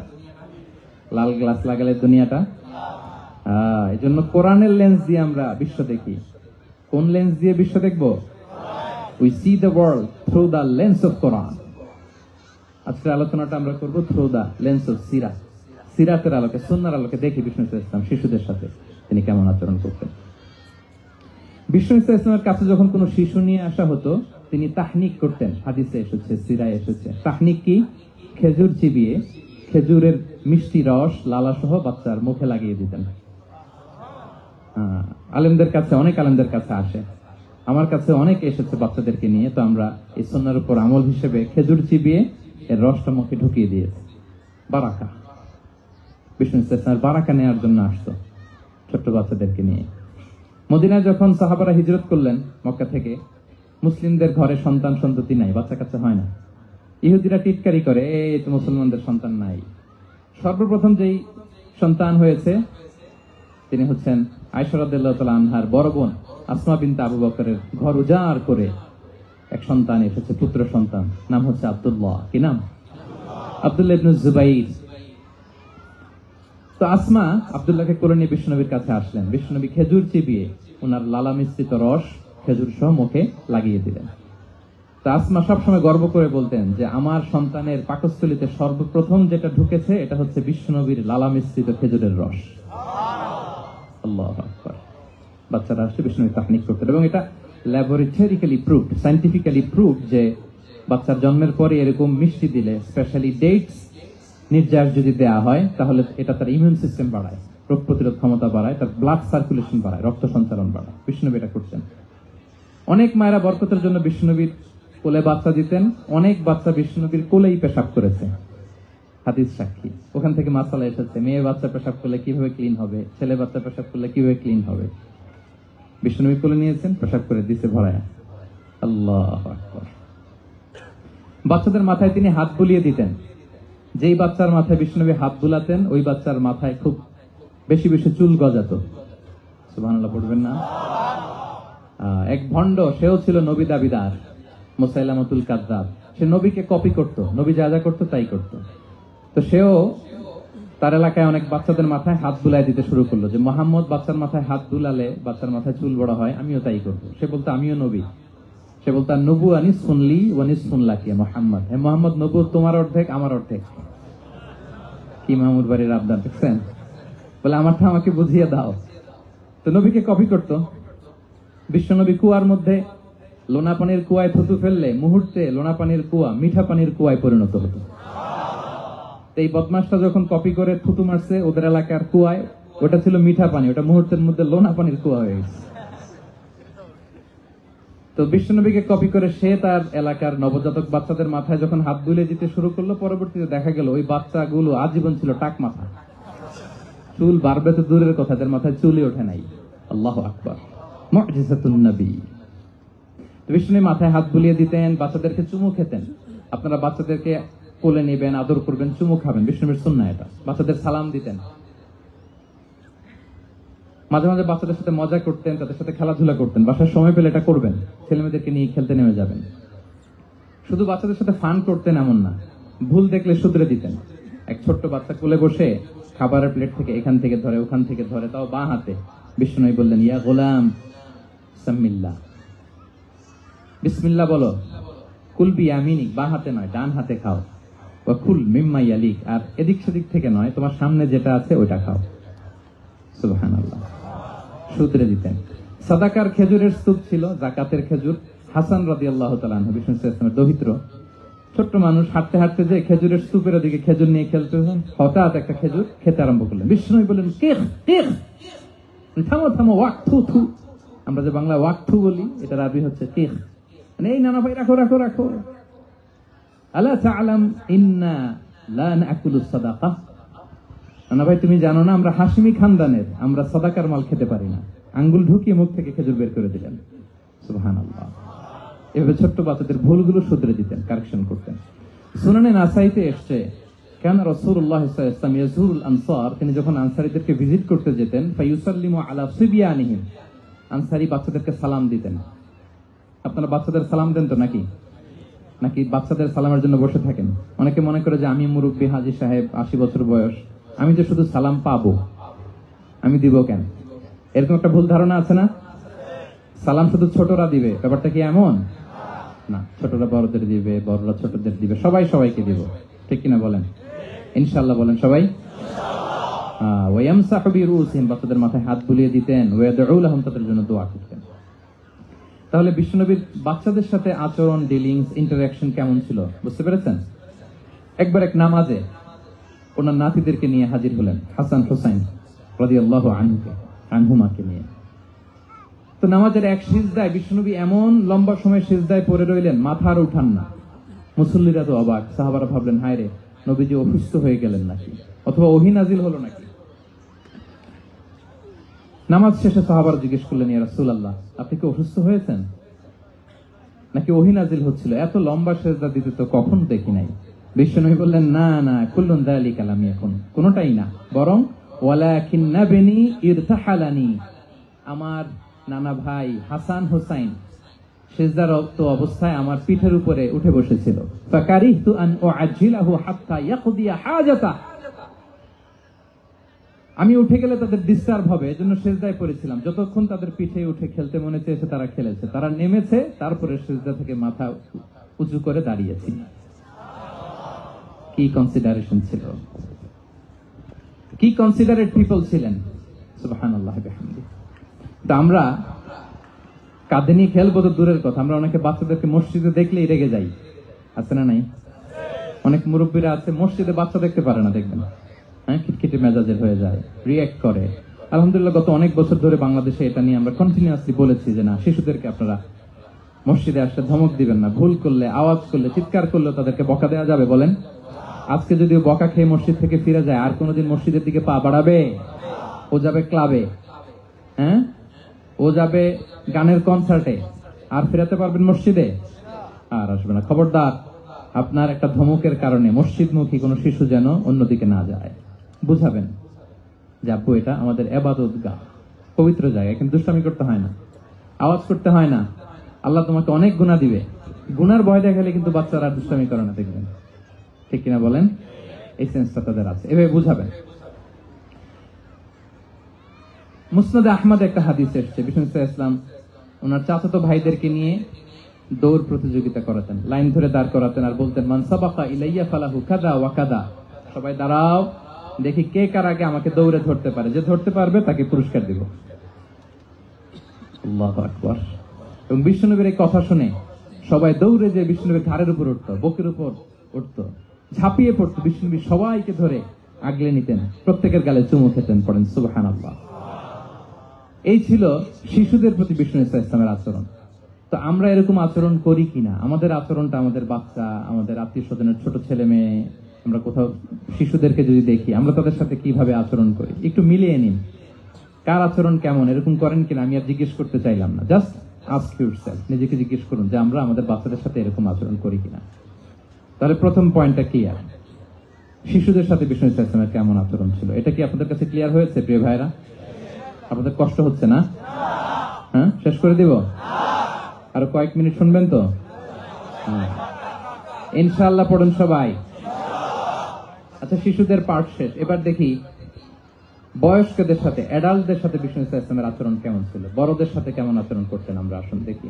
লাল গ্লাস লাগালে দুনিয়াটা। এই জন্য কোরআনের লেন্স দিয়ে আমরা বিশ্ব দেখি। কোন লেন্স দিয়ে বিশ্ব দেখবো? We see the world through the lens of Quran. আজকের আলোচনাটা আমরা করবো থ্রু দ্য লেন্স অফ সিরা, সিরাতের আলোকে, সুন্নাহর আলোকে দেখি বিষ্ণু ইসলাম শিশুদের সাথে তিনি কেমন আচরণ করতেন। বিষ্ণু ইসলামের কাছে যখন কোনো শিশু নিয়ে আসা হতো, তিনি তাহনিক করতেন। হাদিসে এসেছে, সিরায় এসেছে। তাহনিক কি? খেজুর চিবিয়ে খেজুরের মিষ্টি রস লালা সহ বাচ্চার মুখে লাগিয়ে দিতেন। আলেমদের কাছে, অনেক আলেমদের কাছে আসে, আমার কাছে অনেক এসেছে বাচ্চাদেরকে নিয়ে। তো আমরা এই সুন্নাহর উপর আমল হিসেবে খেজুর চিবিয়ে এর রসটা মুখে ঢুকিয়ে দিয়েছি। বারাকা, বিষ্ণু ইসলামের বারাকা নেওয়ার জন্য আসতো ছোট্ট বাচ্চাদেরকে নিয়ে। মদিনায় যখন সাহাবারা হিজরত করলেন মক্কা থেকে, মুসলিমদের ঘরে সন্তান সন্ততি নাই, বাচ্চা কাচ্চা হয় না। ইহুদিরা টিটকারি করে, এই তো মুসলমানদের সন্তান নাই। সর্বপ্রথম যেই সন্তান হয়েছে তিনি হচ্ছেন আয়েশা রাদিয়াল্লাহু তাআলা আনহার বড় বোন আসমা বিনতে আবু বকরের ঘর উজাড় করে এক সন্তান এসেছে, পুত্র সন্তান, নাম হচ্ছে আব্দুল্লাহ। কি নাম? আব্দুল্লাহ ইবনে জুবাইর। তো আসমা আব্দুল্লাহকে কোলে নিয়ে বিশ্বনবীর কাছে আসলেন। বিশ্বনবী খেজুর চিবিয়ে ওনার লালা মিশ্রিত রস খেজুর সহ মুখে লাগিয়ে দিলেন। তো আসমা সবসময় গর্ব করে বলতেন যে আমার সন্তানের পাকস্থলীতে সর্বপ্রথম যেটা ঢুকেছে এটা হচ্ছে বিশ্বনবীর লালা মিশ্রিত খেজুরের রস। আল্লাহু আকবার। বাচ্চারা আসলে বিশ্বনবী তাহনিক করতেন, এবং এটা ল্যাবরেটরিক্যালি প্রুভড, সায়েন্টিফিক্যালি প্রুভড যে বাচ্চার জন্মের পরে এরকম মিষ্টি দিলে, স্পেশালি ডেটস নির্যাস যদি দেয়া হয়, তাহলে এটা তার ইমিউন সিস্টেম বাড়ায়, রোগ প্রতিরোধ ক্ষমতা বাড়ায়, তার ব্লাড সার্কুলেশন বাড়ায়, রক্ত সঞ্চালন বাড়ায়। বিষ্ণুনবী এটা করতেন। অনেক মায়েরা বরকতের জন্য বিষ্ণুনবীর কোলে বাচ্চা দিতেন। অনেক বাচ্চা বিষ্ণুনবীর কোলেই পেশাব করেছে, হাদিস সাক্ষী। ওখান থেকে মাসালা এসেছে, মেয়ে বাচ্চা পেশাব করলে কিভাবে ক্লিন হবে, ছেলে বাচ্চা পেশাব করলে কিভাবে ক্লিন হবে। বিষ্ণুনবী কোলে নিয়েছেন, পেশাব করে দিছে ভরায়। আল্লাহু আকবার। বাচ্চাদের মাথায় তিনি হাত বুলিয়ে দিতেন। যেই বাচ্চার মাথায় বিষ্ণুনবী হাত বুলাতেন, ওই বাচ্চার মাথায় খুব বেশি বেশি চুল গজাতো। সুবহানাল্লাহ পড়বেন না? এক ভণ্ড, সেও ছিল নবী দাবিদার, মুসাইলামাতুল কাযযাব। সে নবীকে কপি করত, নবী যা যা করতো তাই করত। তো সেও তার এলাকায় অনেক বাচ্চাদের মাথায় হাত বুলাই দিতে শুরু করলো, যে মোহাম্মদ বাচ্চার মাথায় হাত বুলালে বাচ্চার মাথায় চুল বড় হয়, আমিও তাই করবো। সে বলতো আমিও নবী। সে বলতো নবু আনি শুনলি ওয়ানি শুনলাকি মোহাম্মদ, হে মোহাম্মদ, নবু তোমার অর্ধেক আমার অর্ধেক। কি মামুর বাড়ির আবদার দেখছেন? বলে আমারটা আমাকে বুঝিয়ে দাও। তো নবীকে কপি করতো। বিশ্বনবী কুয়ার মধ্যে লোনা পানির কুয়ায় থুতু ফেললে মুহূর্তে লোনা পানির কুয়া মিঠা পানির কুয়ায় পরিণত হতো। এই বদমাসটা যখন কপি করে থুতু মারছে ওদের এলাকার কুয়ায়, ওটা ছিল মিঠা পানি, ওটা মুহূর্তের মধ্যে লোনা পানির কুয়া হয়ে গেছে। তো বিশ্বনবীকে কপি করে সে তার এলাকার নবজাতক বাচ্চাদের মাথায় যখন হাত বুলিয়ে দিতে শুরু করলো, পরবর্তীতে দেখা গেল ওই বাচ্চাগুলো আজীবন ছিল টাক মাথা। চুল বাড়বে তো দূরের কথা, তাদের মাথায় চুলই ওঠে নাই। আল্লাহু আকবার, মুজিজাতুন নবী। বিষ্ণুনবী মাথায় হাত বুলিয়ে দিতেন, বাচ্চাদেরকে চুমু খেতেন। আপনারা বাচ্চাদেরকে কোলে নেবেন, আদর করবেন, চুমু খাবেন, বিষ্ণুনবীর সুন্নাহ এটা। বাচ্চাদের সালাম দিতেন। মাঝে মাঝে বাচ্চাদের সাথে মজা করতেন, তাদের সাথে খেলাধুলা করতেন। বাসার সময় পেলে এটা করবেন, ছেলেমেয়েদেরকে নিয়ে খেলতে নেমে যাবেন। শুধু বাচ্চাদের সাথে ফান করতেন এমন না, ভুল দেখলে শুধরে দিতেন। এক ছোট্ট বাচ্চা কোলে বসে খাবারের প্লেট থেকে এখান থেকে ধরে ওখান থেকে ধরে, তাও বাঁ হাতে। বিষ্ণুনবী বললেন, ইয়া গোলাম সাম্মিল্লাহ, বিসমিল্লাহ বলো। কুল বিয়ামিনিক, বাঁ হাতে নয় ডান হাতে খাও। ওয়া কুল মিম্মা ইয়ালিক, আর এদিক সেদিক থেকে নয়, তোমার সামনে যেটা আছে ওইটা খাও। সুবহানাল্লাহ, শুধরে দিতেন। সাদাকার খেজুরের স্তূপ ছিল, যাকাতের খেজুর। হাসান রাদিয়াল্লাহু তাআলা আনহু, বিষ্ণু ইসলামের দৌহিত্র, ছোট্ট মানুষ, হাঁটতে হাঁটতে যে খেজুরের স্তূপের ওদিকে খেজুর নিয়ে খেলতে, হঠাৎ একটা খেজুর খেতে আরম্ভ করলেন। বিষ্ণু বললেন, কেখ কেখ, থামো থামো, ওয়াক থু থু। আমরা যে বাংলা ওয়াক থু বলি, এটা আরবি হচ্ছে কেখ। মানে এই নানা ভাই রাখো রাখো রাখো। আলা তাআলাম ইন্না লা নাকুলুস সাদাকাহ, নানা ভাই তুমি জানো না আমরা হাশিমি খানদানের, আমরা সাদাকার মাল খেতে পারি না। আঙ্গুল ঢুকিয়ে মুখ থেকে খেজুর বের করে দিলেন। সুবহানাল্লাহ। এভাবে ছোট্ট বাচ্চাদের ভুলগুলো শুধরে দিতেন, কারেকশন করতেন। সুনানে নাসাইতে এসছে, কেন রাসূলুল্লাহ সাল্লাল্লাহু আলাইহি ওয়াসাল্লাম ইয়াজুরুল আনসার, তিনি যখন আনসারীদেরকে ভিজিট করতে যেতেন, ফায়ুসাল্লিমু আলা সিবিয়ানিহিম, আনসারী বাচ্চাদেরকে সালাম দিতেন। আপনারা বাচ্চাদের সালাম দেন তো নাকি? নাকি বাচ্চাদের সালামের জন্য বসে থাকেন? অনেকে মনে করে যে আমি মুরব্বী, হাজী সাহেব, 80 বছর বয়স, আমি যে শুধু সালাম পাবো, আমি দিব কেন? এরকম একটা ভুল ধারণা আছে না? সালাম শুধু ছোটরা দিবে, ব্যাপারটা কি এমন না? ছোটরা বড়দের দিবে, বড়রা ছোটদের দিবে, সবাই সবাইকে দিব, ঠিক কিনা বলেন? ইনশাআল্লাহ বলেন সবাই। ওয়ায়ামসাহু বিরুসিহিম, বাচ্চাদের মাথায় হাত বুলিয়ে দিতেন। ওয়ায়াদউ লাহুম, তাদের জন্য দোয়া করতেন। তাহলে বিশ্বনবীর বাচ্চাদের সাথে আচরণ, ডিলিংস, ইন্টারাকশন কেমন ছিল বুঝতে পেরেছেন? একবার এক নামাজে ওনার নাতিদেরকে নিয়ে হাজির হলেন, হাসান হুসাইন রাদিয়াল্লাহু আনহুমাকে নিয়ে। তো নামাজের এক সিজদায় বিশ্বনবী এমন লম্বা সময় সিজদায় পড়ে রইলেন, মাথার উঠান না। মুসল্লিরা তো অবাক, সাহাবারা ভাবলেন হায় রে, নবীজি অসুস্থ হয়ে গেলেন নাকি, অথবা ওহী নাজিল হলো নাকি। নামাজ শেষে সাহাবারা জিজ্ঞেস করলেন, ইয়া রাসূলুল্লাহ, আপনি কি অসুস্থ হয়েছেন নাকি ওহী নাজিল হচ্ছিল? এত লম্বা সিজদা দিতে তো কখনো দেখি নাই। বিশ্বনবী বললেন, না না, কুল্লুন যালিকা লাম ইয়াকুন, কোনটাই না, বরং ওয়ালাকিন নাবনি ইরতাহালানি, আমার নানা ভাই হাসান হুসাইন সিজদারত অবস্থায় আমার পিঠের উপরে উঠে বসেছিল। ফাকারিহতু আন উআজ্জিলাহু হাত্তা ইয়াকদিয়া হাজাতা, আমি উঠে গেলে তাদের ডিস্টার্ব হবে, এজন্য সিজদায় পড়েছিলাম। যতক্ষণ তাদের পিঠে উঠে খেলতে মনে চেয়েছে তারা খেলেছে, তারা নেমেছে, তারপরে সিজদা থেকে মাথা উঁচু করে দাঁড়িয়েছি। কি কনসিডারেশন ছিল, কি কনসিডারেট পিপল ছিলেন, সুবহানাল্লাহ বিহামদিহি। তা আমরা কাঁধে নিয়ে খেলবো তো দূরের কথা, আমরা অনেকে বাচ্চাদেরকে মসজিদে দেখলেই রেগে যাই, আছে না নাই? অনেক মুরব্বীরা আছে মসজিদে বাচ্চা দেখতে পারে না, দেখবেন হ্যাঁ, খিটখিটে মেজাজের হয়ে যায়, রিঅ্যাক্ট করে। আলহামদুলিল্লাহ গত অনেক বছর ধরে বাংলাদেশে এটা নিয়ে আমরা কন্টিনিউয়াসলি বলেছি যে না, শিশুদেরকে আপনারা মসজিদে আসলে ধমক দিবেন না, ভুল করলে, আওয়াজ করলে, চিৎকার করলে তাদেরকে বকা দেওয়া যাবে? বলেন, আজকে যদি বকা খেয়ে মসজিদ থেকে ফিরে যায়, আর কোনোদিন মসজিদের দিকে পা বাড়াবে? ও যাবে ক্লাবে, হ্যাঁ, ও যাবে গানের কনসার্টে, আর ফেরাতে পারবেন মসজিদে? আর আসবে না। খবরদার, আপনার একটা ধমকের কারণে মসজিদমুখী কোনো শিশু যেন অন্যদিকে না যায়। বুঝাবেন যে আপু, এটা আমাদের ইবাদতগাহ, পবিত্র জায়গা, কিন্তু দুষ্টামি করতে হয় না, আওয়াজ করতে হয় না, আল্লাহ তোমাকে অনেক গুনাহ দিবে। গুনার ভয় দেখালে কিন্তু বাচ্চারা দুষ্টামি করে না, দেখবেন, ঠিক কিনা বলেন? এই সেন্সটা তাদের আছে, এভাবে বুঝাবেন। মুসনাদে আহমদ একটা হাদিস এসেছে, বিষ্ণু ইসলাম ওনার চাচাতো ভাইদেরকে নিয়ে দৌড় প্রতিযোগিতা করাতেন, লাইন ধরে দাঁড় করাতেন, আর বলতেন, মান সাবাকা ইলাইয়া ফালাহু কাদা ওয়া কাদা, সবাই দাঁড়াও, দেখি কে কার আগে আমাকে দৌড়ে ধরতে পারে, যে ধরতে পারবে তাকে পুরস্কার দিব। আল্লাহু আকবার। এবং বিষ্ণুনবীর এই কথা শুনে সবাই দৌড়ে যে বিষ্ণুনবীর ঘাড়ের উপর উঠতো, বুকের উপর উঠতো, ঝাঁপিয়ে পড়তো, বিষ্ণুনবী সবাইকে ধরে আগলে নিতেন, প্রত্যেকের গালে চুমু খেতেন। পড়েন সুবহানাল্লাহ। এই ছিল শিশুদের প্রতি বিষ্ণু ইসলামের আচরণ। তো আমরা এরকম আচরণ করি কিনা? আমাদের আচরণটা আমাদের বাচ্চা, আমাদের আত্মীয় স্বজনের ছোট ছেলে মেয়ে, আমরা কোথাও শিশুদেরকে যদি দেখি, আমরা তাদের সাথে কিভাবে আচরণ করি, একটু মিলিয়ে নিন কার আচরণ কেমন, এরকম করেন কিনা। আমি আর জিজ্ঞেস করতে চাইলাম না, জাস্ট আস্ক ইউরসেলফ, নিজেকে জিজ্ঞেস করুন যে আমরা আমাদের বাচ্চাদের সাথে এরকম আচরণ করি কিনা। তাহলে প্রথম পয়েন্টটা ক্লিয়ার, শিশুদের সাথে বিষ্ণু ইসলামের কেমন আচরণ ছিল। এটা কি আপনাদের কাছে ক্লিয়ার হয়েছে প্রিয় ভাইরা? আপনাদের কষ্ট হচ্ছে না? হ্যাঁ, শেষ করে দিব? আরো কয়েক মিনিট শুনবেন তো? ইনশাআল্লাহ পড়ুন সবাই। আচ্ছা, শিশুদের পার্ট শেষ, এবার দেখি বয়স্কদের সাথে, অ্যাডাল্টদের সাথে বিষ্ণু ইসলামের আচরণ কেমন ছিল, বড়দের সাথে কেমন আচরণ করতেন। আমরা আসুন দেখি।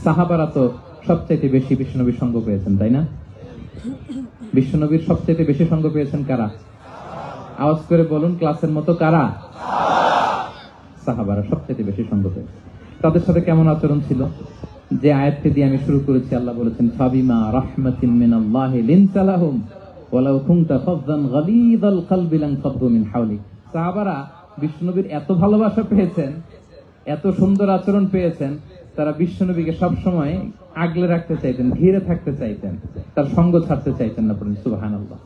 সাহাবারা তো সবচাইতে বেশি বিশ্বনবীর সঙ্গ পেয়েছেন, তাই না? বিশ্বনবীর সবচাইতে বেশি সঙ্গ পেয়েছেন কারা? আওয়াজ করে বলুন, ক্লাসের মতো কারা? সাহাবারা সবচাইতে বেশি সঙ্গ পেয়েছেন। তাদের সাথে কেমন আচরণ ছিল? যে আয়াতটি দিয়ে আমি শুরু করেছি, আল্লাহ বলেছেন, ফাবিমা রাহমাতিন মিনাল্লাহি লিনতা লাহুম ওয়ালাউ কুনতা ফাযযান গালিযাল কলবি লানফাদ্দু মিন হাওলিক। সাহাবারা বিশ্বনবীর এত ভালোবাসা পেয়েছেন, এত সুন্দর আচরণ পেয়েছেন, তারা বিশ্বনবীকে সবসময় আগলে রাখতে চাইতেন, ঘিরে থাকতে চাইতেন, তার সঙ্গ ছাড়তে চাইতেন না। পড়েন সুবহানাল্লাহ।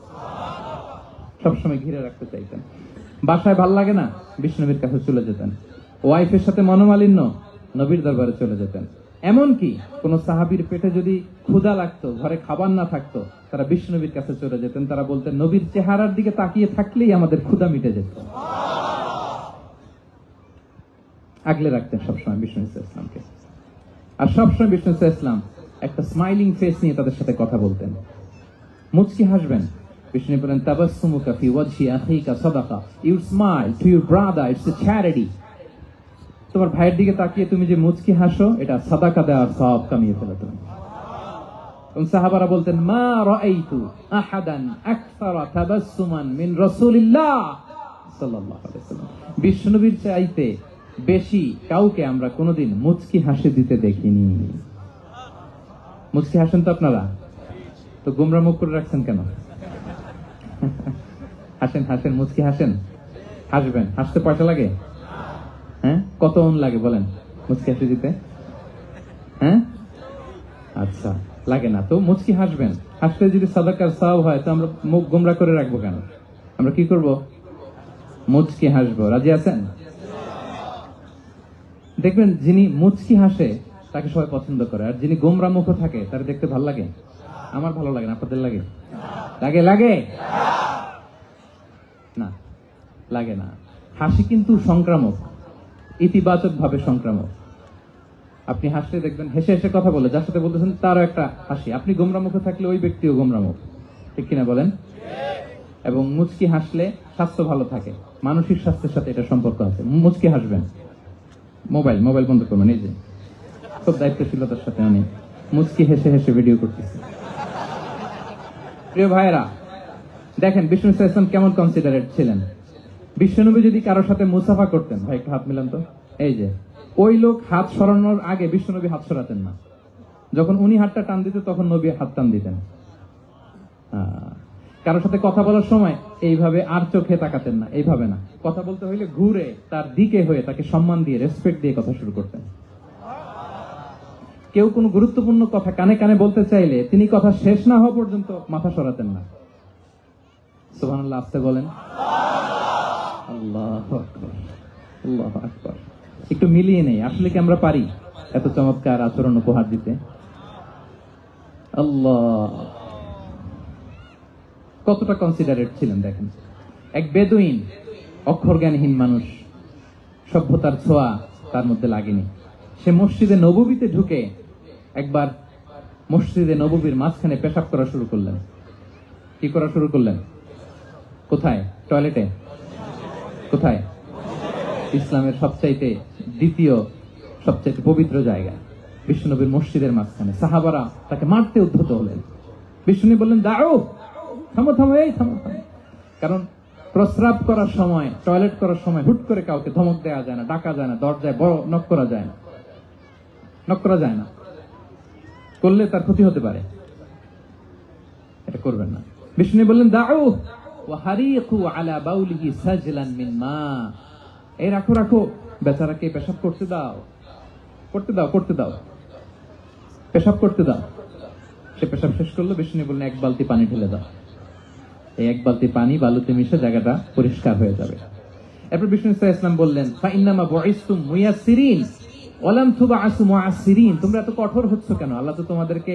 সবসময় ঘিরে রাখতে চাইতেন। বাসায় ভাল লাগে না, বিশ্বনবীর কাছে চলে যেতেন। ওয়াইফের সাথে মনোমালিন্য, নবীর দরবারে চলে যেতেন। এমনকি কোন সাহাবীর পেটে যদি ক্ষুধা লাগতো, ঘরে খাবার না থাকতো, তারা বিশ্বনবীর কাছে চলে যেতেন। তারা বলতেন, নবীর চেহারার দিকে তাকিয়ে থাকলেই আমাদের ক্ষুধা মিটে যেত। আগলে রাখতেন সবসময় বিষ্ণু ইসলামকে। আর সবসময় বিষ্ণু ইসলাম একটা স্মাইলিং ফেস নিয়ে তাদের সাথে কথা বলতেন, মুচকি হাসবেন। বিষ্ণু বলেন, তাবাসসুমুকা ফি ওয়াজহি আখিকা সাদাকা, you smile to your brother, it's a charity. তোমার ভাইয়ের দিকে তাকিয়ে তুমি যে মুচকি হাসো, এটা সাদাকা দেওয়ার সওয়াব কামিয়ে ফেলো তুমি। এবং সাহাবারা বলতেন, মা রাআইতু আহাদান আকসারা তাবাসসুমান মিন রাসূলিল্লাহ সাল্লাল্লাহু আলাইহি ওয়াসাল্লাম। বিশ্বনবীর চাইতে বেশি কাউকে আমরা কোনোদিন মুচকি হাসি দিতে দেখিনি। মুচকি হাসেন তো আপনারা? তো গোমরা মুখ করে রাখছেন কেন? হাসেন হাসেন, মুচকি হাসেন, হাসবেন। হাসতে পয়সা লাগে? হ্যাঁ, কত লাগে বলেন মুচকি হাসি দিতে? হ্যাঁ, আচ্ছা, লাগে না তো মুচকি হাসবেন। হাসতে যদি সাদাকার সওয়াব হয় তো আমরা মুখ গোমরা করে রাখবো কেন? আমরা কি করব? মুচকি হাসবো। রাজি আছেন? দেখবেন যিনি মুচকি হাসে তাকে সবাই পছন্দ করে, আর যিনি গোমরা মুখ থাকে তার দেখতে ভালো লাগে। আমার ভালো লাগে না, আপনাদের লাগে? লাগে? লাগে না, লাগে না। হাসি কিন্তু সংক্রামক, ইতিবাচক ভাবে সংক্রামক। আপনি হাসলে দেখবেন হেসে হেসে কথা বলে, যার সাথে বলতেছেন তারও একটা হাসি। আপনি গোমরা মুখে থাকলে ওই ব্যক্তিও গোমরা মুখ, ঠিক কিনা বলেন? এবং মুচকি হাসলে স্বাস্থ্য ভালো থাকে, মানসিক স্বাস্থ্যের সাথে এটা সম্পর্ক আছে। মুচকি হাসবেন। মোবাইল বন্ধ করবেন। এই যে খুব দায়িত্বশীলতার সাথে আমি মুচকি হেসে হেসে ভিডিও করতেছি। প্রিয় ভাইয়েরা, দেখেন বিষ্ণু ইসলাম কেমন কনসিডারেট ছিলেন। বিশ্বনবী যদি কারোর সাথে মুসাফা করতেন, ভাই একটু হাত মিলান তো, এই যে ওই লোক হাত সরানোর আগে বিশ্বনবী হাত সরাতেন না। যখন উনি হাতটা টান দিতেন তখন নবী হাত টান দিতেন। কারোর সাথে কথা বলার সময় এইভাবে আর চোখে তাকাতেন না, এইভাবে না। কথা বলতে হইলে ঘুরে তার দিকে হয়ে তাকে সম্মান দিয়ে, রেসপেক্ট দিয়ে কথা শুরু করতেন। কেউ কোনো গুরুত্বপূর্ণ কথা কানে কানে বলতে চাইলে তিনি কথা শেষ না হওয়া পর্যন্ত মাথা সরাতেন না। সুবহানাল্লাহ, আস্তে বলেন। আল্লাহু আকবার, আল্লাহু আকবার। একটু মিলিয়ে নেই, আসলে কি আমরা পারি এত চমৎকার আচরণ উপহার দিতে? আল্লাহ, কতটা কনসিডারেট ছিলেন দেখেন। এক বেদুইন, অক্ষর জ্ঞানহীন মানুষ, সভ্যতার ছোঁয়া তার মধ্যে লাগেনি। সে মসজিদে নববীতে ঢুকে একবার মসজিদে নববীর মাঝখানে পেশাব করা শুরু করলেন। কি করা শুরু করলেন? কোথায়? টয়লেটে? কোথায়? ইসলামের সবচাইতে দ্বিতীয় সবচাইতে পবিত্র জায়গা বিশ্বনবীর মসজিদের মাঝখানে। সাহাবারা তাকে মারতে উদ্ধত হলেন। বিশ্বনবী বললেন, দাও, থামো থামো, এই থামো থামো। কারণ প্রস্রাব করার সময়, টয়লেট করার সময় হুট করে কাউকে ধমক দেওয়া যায় না, ডাকা যায় না, দরজায় বড় নক করা যায় না, নক করা যায় না। করলে তার ক্ষতি হতে পারে, এটা করবেন না। বিষ্ণু বললেন, দাও ওয়া হারিকু আলা বাউলিহি সাজলান মিন মা। এই রাখো রাখো, বেচারাকে পেশাব করতে দাও, করতে দাও, করতে দাও, পেশাব করতে দাও। সে পেশাব শেষ করলো। বিষ্ণু বললেন, এক বালতি পানি ঢেলে দাও। এই এক বালতি পানি বালুতে মিশে জায়গাটা পরিষ্কার হয়ে যাবে। এরপর বিষ্ণু ইসলাম বললেন, ফাইন্নামা বুইসতুম মুয়াসসিরিন ওয়া লাম তুবআসু মুআসসিরিন। তোমরা এত কঠোর হচ্ছ কেন? আল্লাহ তো তোমাদেরকে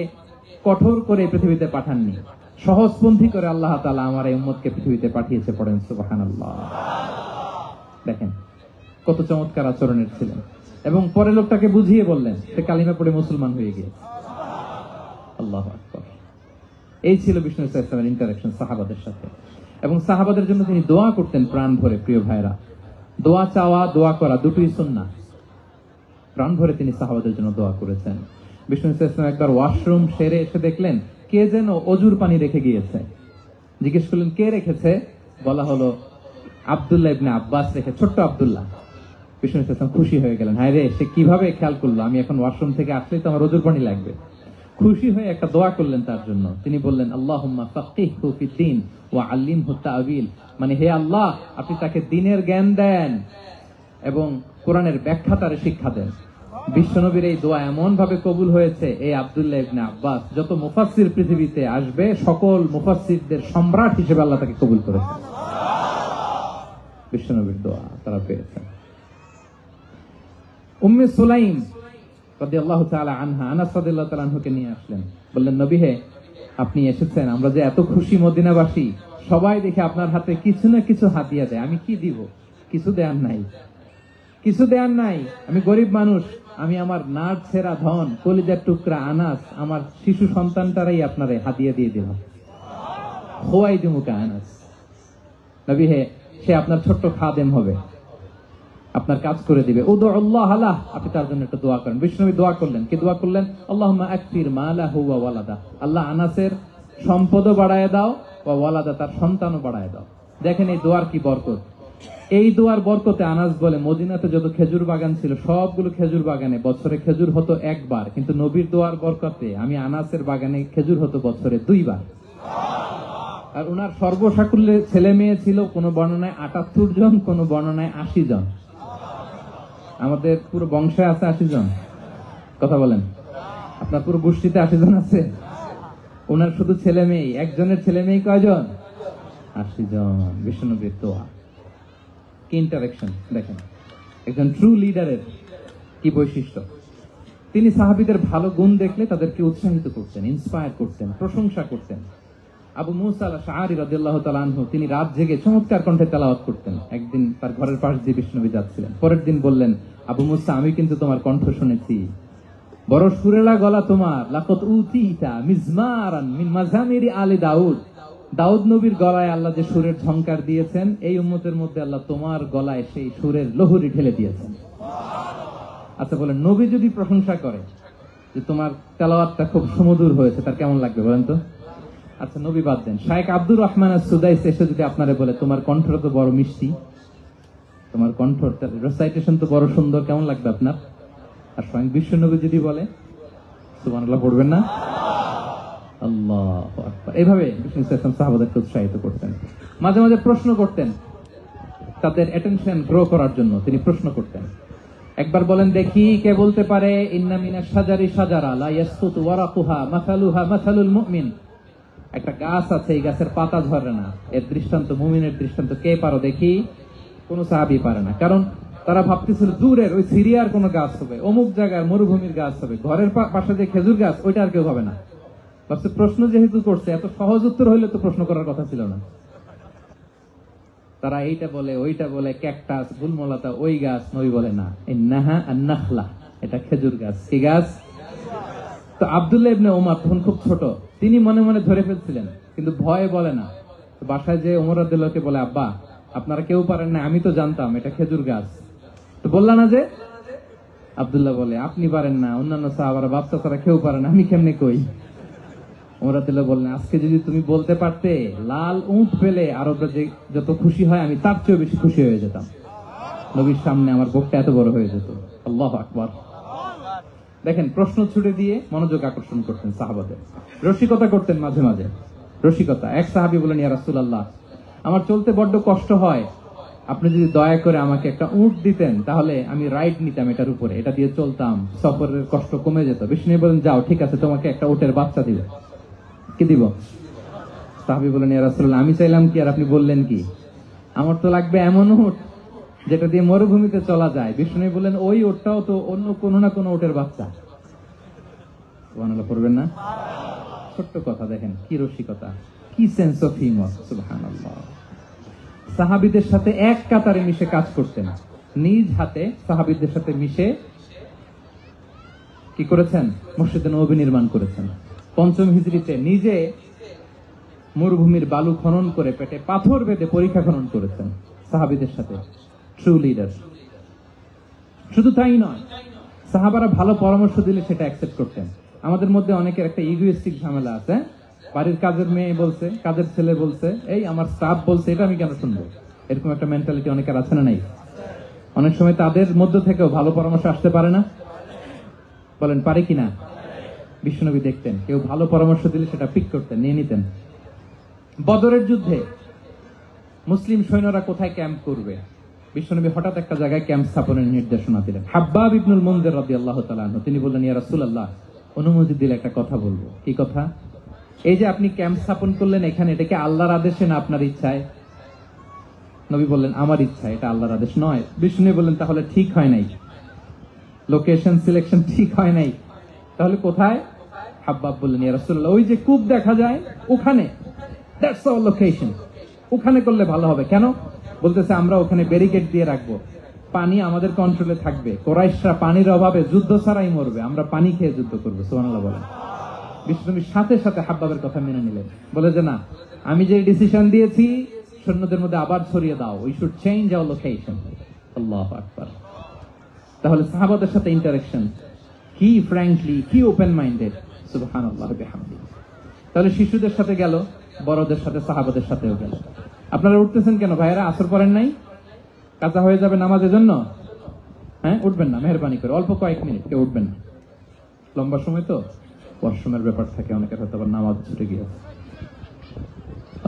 কঠোর করে পৃথিবীতে পাঠাননি, সহজপন্থী করে আল্লাহ তাআলা আমার এই উম্মতকে পৃথিবীতে পাঠিয়েছে। পড়েন সুবহানাল্লাহ। দেখেন কত চমৎকার আচরণের ছিলেন। এবং পরে লোকটাকে বুঝিয়ে বললেন, সে কালিমা পড়ে মুসলমান হয়ে গিয়েছে। আল্লাহু আকবার। এই ছিল বিষ্ণু ইসলামের ইন্টারেকশন সাহাবাদের সাথে। এবং সাহাবাদের জন্য তিনি দোয়া করতেন প্রাণ ভরে। প্রিয় ভাইরা, দোয়া চাওয়া, দোয়া করা দুটোই সুন্নাহ। প্রাণ ভরে তিনি সাহাবাদের জন্য দোয়া করেছেন। বিষ্ণু ইসলাম একবার ওয়াশরুম সেরে এসে দেখলেন কে যেন অজুর পানি রেখে গিয়েছে। জিজ্ঞেস করলেন, কে রেখেছে? বলা হলো, আব্দুল্লাহ ইবনে আব্বাস রেখে, ছোট্ট আব্দুল্লাহ। বিষ্ণু ইসলাম খুশি হয়ে গেলেন, হায় রে, সে কিভাবে খেয়াল করলো, আমি এখন ওয়াশরুম থেকে আসলেই তো আমার অজুর পানি লাগবে। খুশি হয়ে একটা দোয়া করলেন তার জন্য। তিনি বললেন, আল্লাহুম্মা ফাক্কিহহু ফিদ্দীন ওয়া আল্লিমহু তা'ওয়িল। মানে হে আল্লাহ, আপনি তাকে দ্বীনের জ্ঞান দেন এবং কোরআনের ব্যাখ্যা তারে শিক্ষা দেন। বিশ্বনবীর এই দোয়া এমন ভাবে কবুল হয়েছে, এই আব্দুল্লাহ ইবনে আব্বাস যত মুফাসসির পৃথিবীতে আসবে সকল মুফাসসিরদের সম্রাট হিসেবে আল্লাহ তাকে কবুল করেছেন। বিশ্বনবীর দোয়া তারা পেয়েছেন। উম্মে সুলাইম রাদিয়াল্লাহু তাআলা আনহা, আনাস রাদিয়াল্লাহু তাআলা আনহুকে নিয়ে আসলেন। বললেন, নবী হে, আপনি এসেছেন, আমরা যে এত খুশি মদিনাবাসী, সবাই দেখে আপনার হাতে কিছু না কিছু হাদিয়া দেয়। আমি কি দিব? কিছু দেয়ার নাই, কিছু দেয়ার নাই। আমি গরিব মানুষ, আমি আমার নাড় ছেঁড়া ধন, কলিজার টুকরা আনাস, আমার শিশু সন্তানটারাই আপনারে হাদিয়া দিয়ে দিলাম। খোয়াই দিমুকা আনাস। নবী হে, সে আপনার ছোট্ট খাদেম হবে, আপনার কাজ করে দিবে। উদু আল্লাহ আলাহ, আপনি তার জন্য একটা দোয়া করেন। বিষ্ণুবী দোয়া করলেন, কি দোয়া করলেন? আল্লাহুম্মা আকসির মালাহু ওয়া ওয়ালাদা। আল্লাহ আনাসের সম্পদও বাড়ায় দাও, ওয়া ওয়ালাদা, তার সন্তানও বাড়ায় দাও। দেখেন এই দোয়ার কি বরকত। এই দোয়ার বরকতে আনাস বলে মদিনাতে যত খেজুর বাগান ছিল সবগুলো খেজুর বাগানে বছরে খেজুর হতো একবার, কিন্তু নবীর দোয়ার বরকতে আমি আনাসের বাগানে খেজুর হতো বছরে 2 বার। আর ওনার সর্বসাকুল্যে ছেলে মেয়ে ছিল, কোন বর্ণনায় 78 জন, কোন বর্ণনায় 80 জন। আমাদের পুরো বংশে আছে 80 জন, কথা বলেন। আপনার পুরো গোষ্ঠীতে 80 জন আছে। ওনার শুধু ছেলে মেয়ে, একজনের ছেলে মেয়ে কয়জন? 80 জন। বিশ্বনবীর দোয়া কি ইন্টারেকশন দেখেন, একজন ট্রু লিডারের কি বৈশিষ্ট্য। তিনি সাহাবীদের ভালো গুণ দেখলে তাদেরকে উৎসাহিত করতেন, ইন্সপায়ার করতেন, প্রশংসা করতেন। আবু মুসা আল-আশআরী রাদিয়াল্লাহু তাআলা আনহু তিনি রাত জেগে চমৎকার কণ্ঠে তেলাওয়াত করতেন। একদিন তার ঘরের পাশ দিয়ে বিষ্ণুনবী যাচ্ছিলেন, পরের দিন বললেন, আবু মুসা আমি কিন্তু তোমার কণ্ঠ শুনেছি, বড় সুরেলা গলা তোমার। লাকাত উতিতা মিজমারান মিন মাজামিরি আলি দাউদ। দাউদ নবীর গলায় আল্লাহ যে সুরের ঝংকার দিয়েছেন, এই উম্মতের মধ্যে আল্লাহ তোমার গলায় সেই সুরের লহরী ঢেলে দিয়েছেন। আচ্ছা বলেন, নবী যদি প্রশংসা করে যে তোমার তেলাওয়াতটা খুব সুমধুর হয়েছে, তার কেমন লাগবে বলেন তো? আচ্ছা নবী বাদ দেন, শায়েখ আব্দুর রহমান আস-সুদাইস এসে যদি আপনারে বলে তোমার কণ্ঠটা তো বড় মিষ্টি, তোমার কণ্ঠ রেসাইটেশন তো বড় সুন্দর, কেমন লাগবে আপনার? আর স্বয়ং বিশ্বনবী যদি বলে, সুবহানাল্লাহ পড়বেন না? আল্লাহু আকবার। এইভাবে বিষ্ণু ইসলাম সাহাবাদেরকে উৎসাহিত করতেন। মাঝে মাঝে প্রশ্ন করতেন, তাদের অ্যাটেনশন গ্রো করার জন্য তিনি প্রশ্ন করতেন। একবার বলেন দেখি, কে বলতে পারে ইন্না মিনাশ শাজারি শাজারা লা ইয়াসকুতু ওয়ারাকুহা মাসালুহা মাসালুল মুমিন। একটা গাছ আছে, এই গাছের পাতা ঝরে না, এর দৃষ্টান্ত মুমিনের দৃষ্টান্ত। কে পারো দেখি? কোন সাহাবী পারে না, কারণ তারা ভাবতেছিল দূরের ওই সিরিয়ার কোন গাছ হবে, অমুক জায়গায় মরুভূমির গাছ হবে, ঘরের পাশে যে খেজুর গাছ ওইটা আর কেউ হবে না। ভাবছে প্রশ্ন যেহেতু করছে, এত সহজ উত্তর হইলে তো প্রশ্ন করার কথা ছিল না। তারা এইটা বলে, ওইটা বলে, ক্যাকটাস, গুলমলতা, ওই গাছ। নবী বলে না, ইন্নাহা আন-নাখলা, এটা খেজুর গাছ। কি গাছ? তো আব্দুল্লাহ ইবনে ওমর তখন খুব ছোট, তিনি মনে মনে ধরে ফেলছিলেন, কিন্তু ভয়ে বলে না। তো বাসায় যে ওমর রাদিয়াল্লাহু বলে, আব্বা আপনারা কেউ পারেন না, আমি তো জানতাম এটা খেজুর গাছ, তো বললা না যে? আব্দুল্লাহ বলে, আপনি পারেন না, অন্যান্য সাহাবারা বাচ্চা তারা কেউ পারে না, আমি কেমনে কই? ওমর রাদিয়াল্লাহু বললেন, আজকে যদি তুমি বলতে পারতে লাল উট পেলে আরবরা যে যত খুশি হয়, আমি তার চেয়েও বেশি খুশি হয়ে যেতাম। নবীর সামনে আমার বুকটা এত বড় হয়ে যেত। আল্লাহু আকবার। দেখেন, প্রশ্ন ছুড়ে দিয়ে মনোযোগ আকর্ষণ করতেন সাহাবাদের, রসিকতা করতেন মাঝে মাঝে। রসিকতা, এক সাহাবী বলেন, ইয়া রাসূলুল্লাহ আমার চলতে বড্ড কষ্ট হয়, আপনি যদি দয়া করে আমাকে একটা উট দিতেন তাহলে আমি রাইড নিতাম এটার উপরে, এটা দিয়ে চলতাম, সফরের কষ্ট কমে যেত। বিষ্ণু বলেন, যাও ঠিক আছে, তোমাকে একটা উটের বাচ্চা দিব। কি দিব? সাহাবী বলেন, ইয়া রাসূলুল্লাহ আমি চাইলাম কি আর আপনি বললেন কি? আমার তো লাগবে এমন উট যেটা দিয়ে মরুভূমিতে চলা যায়। বিষ্ণু বলেন, ওই উটটাও তো অন্য কোনো না কোনো উটের বাচ্চা। সুবহানাল্লাহ পড়বেন না? ছোট্ট কথা, দেখেন কি রসিকতা, কি সেন্স অফ হিউমার। সুবহানাল্লাহ। সাহাবীদের সাথে এক কাতারে মিশে কাজ করতেন, নিজ হাতে সাহাবীদের সাথে মিশে কি করেছেন? মসজিদে নববী নির্মাণ করেছেন। 5ম হিজরিতে নিজে মরুভূমির বালু খনন করে পেটে পাথর বেঁধে পরীক্ষা খনন করেছেন সাহাবীদের সাথে। True leader. শুধু তাই নয়, সাহাবারা ভালো পরামর্শ দিলে সেটা অ্যাকসেপ্ট করতেন। আমাদের মধ্যে অনেকের একটা ইগোইস্টিক ঝামেলা আছে, বাড়ির কাজের মেয়ে বলছে, কাজের ছেলে বলছে, এই আমার স্টাফ বলছে, এটা আমি কেন শুনবো? এরকম একটা মেন্টালিটি অনেকের আছে না নাই? অনেক সময় তাদের মধ্য থেকেও ভালো পরামর্শ আসতে পারে না, বলেন পারে কিনা? বিশ্বনবী দেখতেন, কেউ ভালো পরামর্শ দিলে সেটা পিক করতেন, নিয়ে নিতেন। বদরের যুদ্ধে মুসলিম সৈন্যরা কোথায় ক্যাম্প করবে, বিশ্বনবী হঠাৎ একটা জায়গায় ক্যাম্প স্থাপনের নির্দেশনা দিলেন। হাব্বাব ইবনুল মুনযির রাদিয়াল্লাহু তাআলা আনহু তিনি বললেন, ইয়া রাসূলুল্লাহ অনুমতি দিলে একটা কথা বলবো। কি কথা? এই যে আপনি ক্যাম্প স্থাপন করলেন এখানে, এটা কি আল্লাহর আদেশে না আপনার ইচ্ছায়? নবী বললেন, আমার ইচ্ছা, এটা আল্লাহর আদেশ নয়। বিষ্ণু বললেন, তাহলে ঠিক হয় নাই, লোকেশন সিলেকশন ঠিক হয় নাই, তাহলে কোথায়? হাব্বাব বললেন, ইয়া রাসূলুল্লাহ ওই যে কূপ দেখা যায় ওখানে, দ্যাটস আওয়ার লোকেশন, ওখানে করলে ভালো হবে। কেন? বলতেছে, আমরা ওখানে ব্যারিকেড দিয়ে রাখবো, পানি আমাদের কন্ট্রোলে থাকবে, কুরাইশরা পানির অভাবে যুদ্ধ ছাড়াই মরবে, আমরা পানি খেয়ে যুদ্ধ করবো। সুবহানাল্লাহ বলেন। বিষ্ণুর সাথে সাথে হাব্বাবের কথা মেনে নিলেন, বলে যে না, আমি যে ডিসিশন দিয়েছি সৈন্যদের মধ্যে আবার ছড়িয়ে দাও, we should change our location. আল্লাহু আকবার। তাহলে সাহাবাদের সাথে ইন্টারেকশন কি ফ্র্যাঙ্কলি, কি ওপেন মাইন্ডেড। সুবহানাল্লাহ বিহামদিহি। তাহলে শিশুদের সাথে গেল, বড়দের সাথে, সাহাবাদের সাথেও গেল। আপনারা উঠতেছেন কেন ভাইয়েরা? আসর পড়েন নাই? কাজা হয়ে যাবে নামাজের জন্য? হ্যাঁ, উঠবেন না মেহরবানি করে, অল্প কয়েক মিনিট, কেউ উঠবেন না। লম্বা সময় তো ওয়াশরুমের ব্যাপার থাকে, অনেকের হয়তো আবার নামাজ ছুটে গিয়েছে।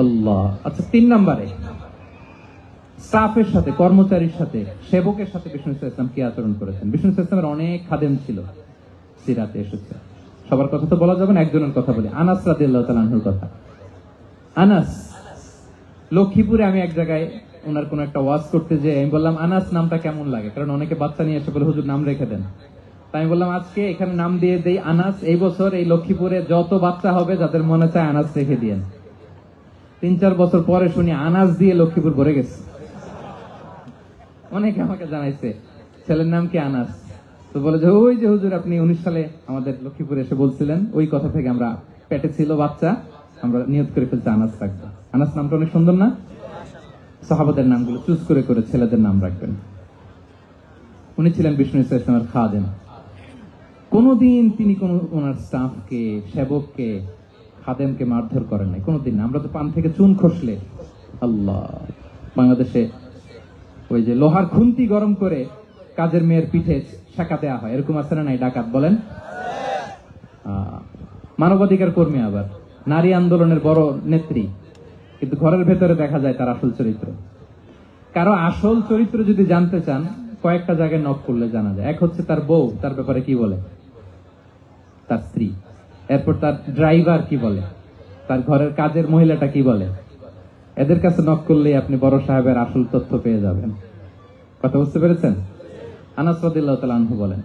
আল্লাহ। আচ্ছা, 3 নম্বরে স্টাফের সাথে, কর্মচারীর সাথে, সেবকের সাথে বিষ্ণু ইসলাম কি আচরণ করেছেন? বিষ্ণু ইসলামের অনেক খাদেম ছিল, সিরাতে এসেছে। সবার কথা তো বলা যাবে না, একজনের কথা বলি, আনাস রাদিয়াল্লাহু তাআলা আনহুর কথা। আনাস, লক্ষ্মীপুরে আমি এক জায়গায় ওনার কোন একটা ওয়াজ করতে যে আমি বললাম আনাস নামটা কেমন লাগে, কারণ অনেকে বাচ্চা নিয়ে এসে বলে হুজুর নাম রেখে দেন। তাই আমি বললাম আজকে এখানে নাম দিয়ে দেই আনাস। এই বছর এই লক্ষ্মীপুরে যত বাচ্চা হবে যাদের মনে চায় আনাস রেখে দিয়েন। 3-4 বছর পরে শুনি আনাস দিয়ে লক্ষ্মীপুর ভরে গেছে। অনেকে আমাকে জানাইছে ছেলের নাম কি আনাস, তো বলে যে ওই যে হুজুর আপনি 19 সালে আমাদের লক্ষ্মীপুরে এসে বলছিলেন, ওই কথা থেকে আমরা পেটে ছিল বাচ্চা, আমরা নিয়ত করে ফেলছি আনাস রাখবো। আনাস নামটা অনেক সুন্দর না? সাহাবাদের নামগুলো চুজ করে করে ছেলেদের নাম রাখবেন। উনি ছিলেন বিষ্ণু ইসলামের খাদেম। কোনদিন তিনি কোন ওনার স্টাফকে, সেবককে, খাদেমকে মারধর করেন নাই, কোনদিন। আমরা তো পান থেকে চুন খসলে আল্লাহ, বাংলাদেশে ওই যে লোহার খুন্তি গরম করে কাজের মেয়ের পিঠে শাকা দেওয়া হয়, এরকম আছে না নাই? ডাকাত বলেন। মানবাধিকার কর্মী, আবার নারী আন্দোলনের বড় নেত্রী, কিন্তু ঘরের ভেতরে দেখা যায় তার আসল চরিত্র। কারো আসল চরিত্র যদি জানতে চান, কয়েকটা জায়গায় নক করলে জানা যায়। এক হচ্ছে তার বউ, তার ব্যাপারে কি বলে, তার স্ত্রী। এরপর তার ড্রাইভার কি বলে, তার ঘরের কাজের মহিলাটা কি বলে। এদের কাছে নক করলেই আপনি বড় সাহেবের আসল তথ্য পেয়ে যাবেন। কথা বুঝতে পেরেছেন? আনাস রাদিয়াল্লাহু তাআলা আনহু বলেন,